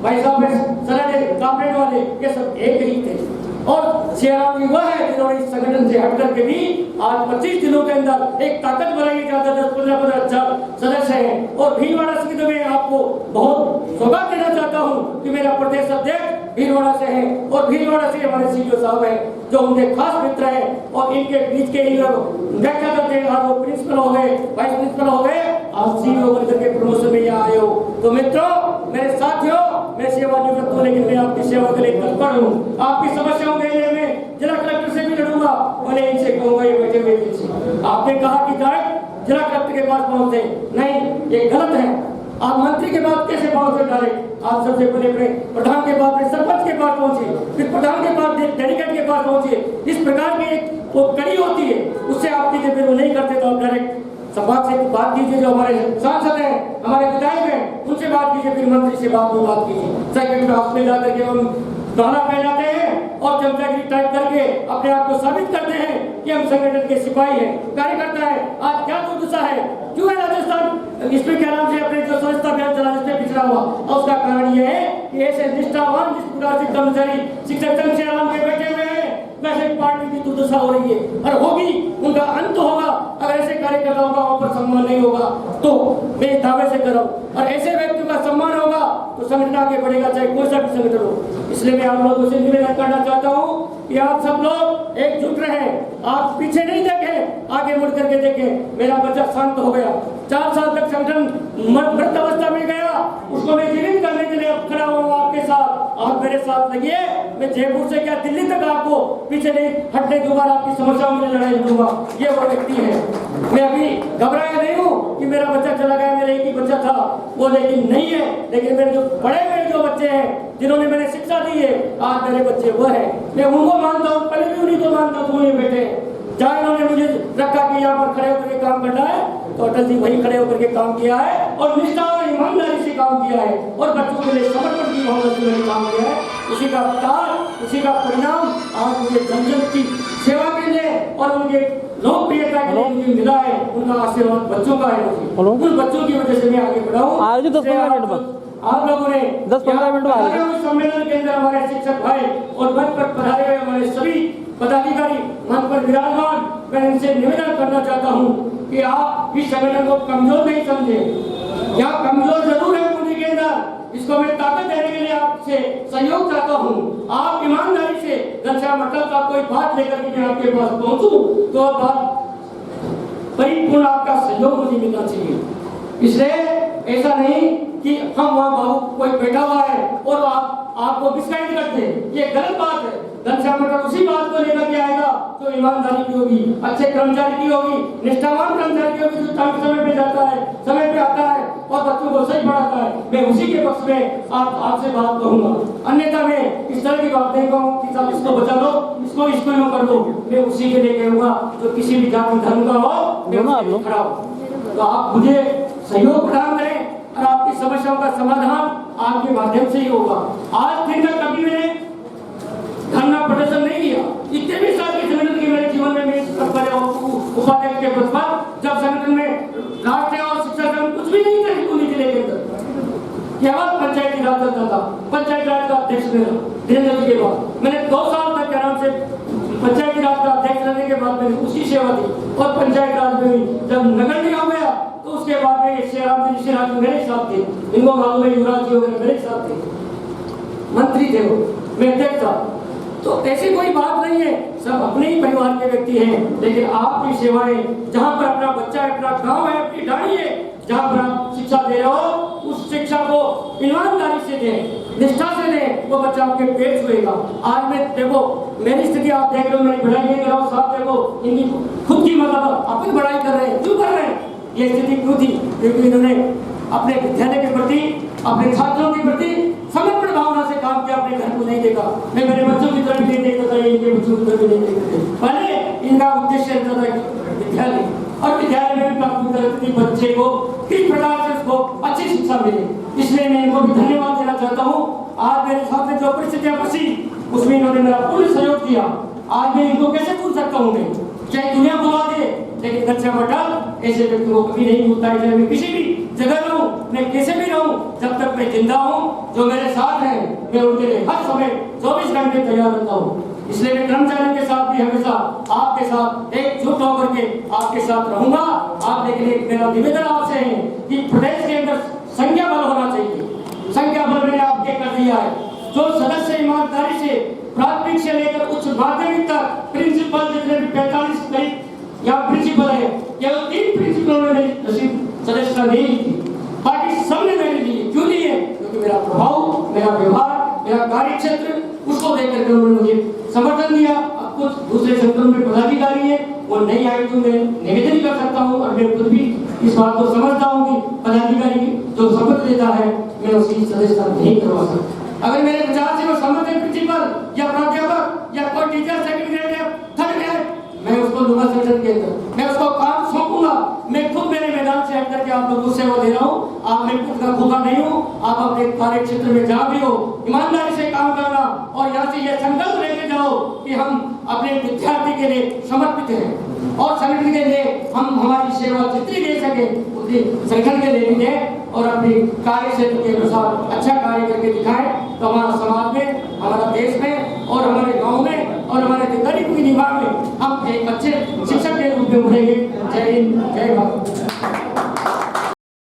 भाई साहब सराडे कापरेड वाले, ये सब एक ही थे। और सियाराम जी वह है जिन्होंने इस संगठन से हट करके भी आज 25 दिनों के अंदर एक ताकत बनाई जाता 10-15 हजार सदस्य हैं। और भीलवाड़ा से तो मैं आपको बहुत सौगात देना चाहता हूँ कि मेरा प्रदेश अध्यक्ष भीलवाड़ा से है और भीलवाड़ा से हमारे सीओ साहब है जो उनके खास मित्र है और इनके बीच के ही व्याख्या करते हैं। आज वो प्रिंसिपल हो गए, वाइस प्रिंसिपल हो गए, आज सीईओ बनकर के प्रमोशन में यहाँ आए हो। तो मित्रों, मेरे साथियों, मैं सेवानिवृत्त हूँ लेकिन मैं आपकी सेवा के लिए तत्पर हूँ। आपकी समस्याओं के लिए मैं जिला कलेक्टर से भी लड़ूंगा और इनसे कहूंगा ये बैठे हुए से। आपने कहा कि डायरेक्ट जिला कलेक्टर के पास पहुंचते, नहीं, ये गलत है। आप मंत्री के पास कैसे पहुंचे डायरेक्ट? आप सबसे पहले अपने प्रधान के पास, अपने सरपंच के पास पहुंचे, फिर प्रधान के पास, डेलीगेट के पास पहुंचे। इस प्रकार की एक वो कड़ी होती है, उससे आप कीजिए। फिर वो नहीं करते तो आप डायरेक्ट समाज से बात कीजिए, जो हमारे सांसद हैं, हमारे विधायक हैं, उनसे बात कीजिए, फिर मंत्री से बात कीजिए। सेक्रेटरी ऑफिस में जाकर के हम गाना पहनाते हैं और चमचागिरी टाइप करके अपने आप को साबित करते हैं कि हम संगठन के सिपाही हैं, कार्यकर्ता है। आज क्या दुर्दशा है, क्यों है राजस्थान इसमें क्या नाम से अपने जो स्वच्छता अभियान चला जिसमें पिछड़ा हुआ, और उसका कारण ये है कि ऐसे निष्ठावान जिस प्रकार से कर्मचारी शिक्षक संघ से आराम के बैठे हुए हैं, वैसे पार्टी की दुर्दशा हो रही है और होगी, उनका अंत होगा। अगर ऐसे कार्यकर्ताओं का वहां पर सम्मान नहीं होगा तो मैं दावे से कर रहा हूं, और ऐसे व्यक्तियों का सम्मान होगा तो संगठन आगे बढ़ेगा, चाहे कोई सा भी संगठन हो। इसलिए मैं आप लोगों से निवेदन करना चाहता हूँ कि आप सब लोग एकजुट रहें, आप पीछे नहीं देखें, आगे मुड़ करके देखें। मेरा बच्चा शांत हो गया, 4 साल तक संगठन मृत अवस्था में गया, उसको मैं जीवित करने के लिए अब खड़ा हुआ आपके साथ। आप मेरे साथ लगिए, मैं जयपुर से क्या दिल्ली तक आपको पीछे नहीं हटने दूंगा, आपकी समस्याओं में लड़ाई दूंगा। ये वो व्यक्ति है। मैं अभी घबराया नहीं हूँ कि मेरा बच्चा चला गया, मेरा एक ही बच्चा था वो, लेकिन नहीं है। लेकिन मेरे जो बड़े हुए जो बच्चे हैं जिन्होंने मैंने शिक्षा दी है, आज मेरे बच्चे वो है, मैं उनको मानता हूँ, पहले भी उन्हीं को मानता हूँ। ये बेटे जहाँ इन्होंने मुझे रखा कि यहाँ पर खड़े होकर के काम करना है, तो अटल जी वही खड़े होकर के काम किया है और निष्ठा और ईमानदारी से काम किया है और बच्चों के लिए समर्पण की भावना से काम किया है। उसी का फल, उसी का परिणाम आज मुझे जन जन की सेवा के लिए और उनके लोकप्रियता के लिए मुझे मिला है। उनका आशीर्वाद बच्चों का है, उन बच्चों की वजह से मैं आगे बढ़ा हूँ। आप लोगों ने 10-15 मिनट सम्मेलन के अंदर हमारे शिक्षक भाई और मंच पर पधारे हुए हमारे सभी पदाधिकारी मंच पर विराजमान, मैं इनसे निवेदन करना चाहता हूँ कि आप इस संगठन को कमजोर नहीं समझे। यहाँ कमजोर जरूर है मुझे के अंदर, इसको मैं ताकत देने के लिए आपसे सहयोग चाहता हूँ। आप ईमानदारी से घनश्याम अटल का कोई बात लेकर के मैं आपके पास पहुँचूं तो बात परिपूर्ण आपका सहयोग मुझे मिलना चाहिए। इसलिए ऐसा नहीं कि हम वहाँ बाबू कोई बैठा हुआ है और आपको मिसगाइड करते हैं, ये गलत बात है। घनश्याम अटल उसी बात को लेकर के आएगा तो ईमानदारी की होगी, अच्छे कर्मचारी की होगी, निष्ठावान कर्मचारी की होगी, जो समय पे जाता है, समय पे आता है और बच्चों को सही पढ़ाता है। मैं उसी के पक्ष में आपसे बात करूंगा। अन्यथा मैं इस तरह की बात नहीं कहूँ कि सब इसको बचा लो, इसको यूं कर दो। मैं उसी के लिए कहूँगा जो किसी भी जाति धर्म का हो, मैं खड़ा हूँ। तो आप मुझे सहयोग प्रदान करें और आपकी समस्याओं का समाधान आपके माध्यम से ही होगा। आज दिन तक कभी मैंने धरना प्रदर्शन नहीं किया, इतने भी साल के संगठन के मेरे जीवन में उपाध्यक्ष के पद पर, जब संगठन में राष्ट्रीय और शिक्षा संघ कुछ भी नहीं था हिंदू नीति लेकर केवल पंचायती राज चलता था। पंचायत राज का अध्यक्ष मेरा धीरेन्द्र जी के बाद मैंने 2 साल तक के आराम से पंचायती राज का अध्यक्ष रहने के बाद मैंने उसकी सेवा दी और पंचायत राज में भी जब नगर निगम गया तो उसके बाद में श्रीराज मेरे साथ थे, इनको मालूम है, युवराज जी वगैरह मेरे साथ थे, मंत्री थे वो, मैं अध्यक्ष था। तो ऐसी कोई बात नहीं है, सब अपने ही परिवार के व्यक्ति हैं। लेकिन आपकी सेवाएं जहाँ पर अपना बच्चा है, अपना गांव है, अपनी ढाणी है, जहाँ पर आप शिक्षा दे रहे हो उस शिक्षा को ईमानदारी से दें, निष्ठा से दें, वो बच्चा आपके पेट छुएगा। आज मैं देखो मेरी स्थिति आप देख रहे हो, मेरी बढ़ाई नहीं कर रहा हूँ, साथ देखो इनकी खुद की मतलब अपन बढ़ाई कर रहे हैं, क्यों कर रहे हैं? ये स्थिति क्यों थी? क्योंकि इन्होंने अपने विद्यालय के प्रति, अपने छात्रों के प्रति समर्पण भावना से काम किया, अपने घर को नहीं देखा। मैं मेरे बच्चों की तरफ नहीं देखता था, इनके बच्चों की तरफ नहीं देखते थे। पहले इनका उद्देश्य रहता था विद्यालय, और विद्यालय में भी प्राथमिकता रहती थी बच्चे को किस प्रकार से उसको अच्छी शिक्षा मिले। इसलिए मैं इनको भी धन्यवाद देना चाहता हूँ। आज मेरे साथ में जो परिस्थितियां फंसी उसमें इन्होंने मेरा पूर्ण सहयोग दिया। आज मैं इनको कैसे भूल सकता हूँ? मैं चाहे दुनिया बुला दे, लेकिन घनश्याम अटल ऐसे व्यक्ति को कभी नहीं भूलता है। मैं किसी भी जगह में हूँ, मैं कैसे भी रहूं, जब तक मैं जिंदा हूं, जो मेरे साथ हैं, मैं उनके लिए हर समय 24 घंटे तैयार रहता हूं। इसलिए मैं कर्मचारियों के साथ भी हमेशा आपके साथ एकजुट होकर के आपके साथ रहूंगा। आप लेकिन एक मेरा निवेदन आपसे है कि प्रदेश के अंदर संख्या बल होना चाहिए। संख्या बल मैंने आपके कर दिया है। जो सदस्य ईमानदारी से प्राथमिक से लेकर उच्च माध्यमिक तक प्रिंसिपल जितने भी 45 करीब या प्रिंसिपल है, केवल 3 प्रिंसिपलों ने मेरी नसीब सदस्यता नहीं ली थी, बाकी सबने मेरे लिए क्यों ली है? क्योंकि मेरा प्रभाव, मेरा व्यवहार, मेरा कार्य क्षेत्र, उसको देख करके उन्होंने मुझे समर्थन दिया। अब कुछ दूसरे संगठन में पदाधिकारी है, वो नहीं आए तो मैं निवेदन कर सकता हूँ, और मैं खुद भी इस बात को समझता हूँ कि पदाधिकारी जो शपथ लेता है, मैं उसकी सदस्यता नहीं करवा सकता। अगर मेरे विचार से वो सम्मत है प्रिंसिपल या प्राध्यापक या कोई टीचर सेकंड ग्रेड या थर्ड ग्रेड, मैं उसको लूंगा संगठन के अंदर, मैं उसको काम सौंपूंगा। मैं खुद मेरे मैदान से हट करके आप लोगों से वो दे रहा हूँ। आप मैं खुद का भूखा नहीं हूँ। आप अपने कार्य क्षेत्र में जहाँ भी हो ईमानदारी से काम करना, और यहाँ से ये संकल्प लेके जाओ कि हम अपने विद्यार्थी के लिए समर्पित हैं, और संगठन के लिए हम हमारी सेवा जितनी दे सके उतनी संगठन के लिए भी दें, और अपनी कार्य क्षेत्र के अनुसार अच्छा कार्य करके दिखाएं। तो हमारा समाज में, हमारा देश में, और हमारे गांव में, और हमारे गरीब की निगाह में हम एक अच्छे शिक्षक के रूप में उभरेंगे। जय हिंद, जय भारत।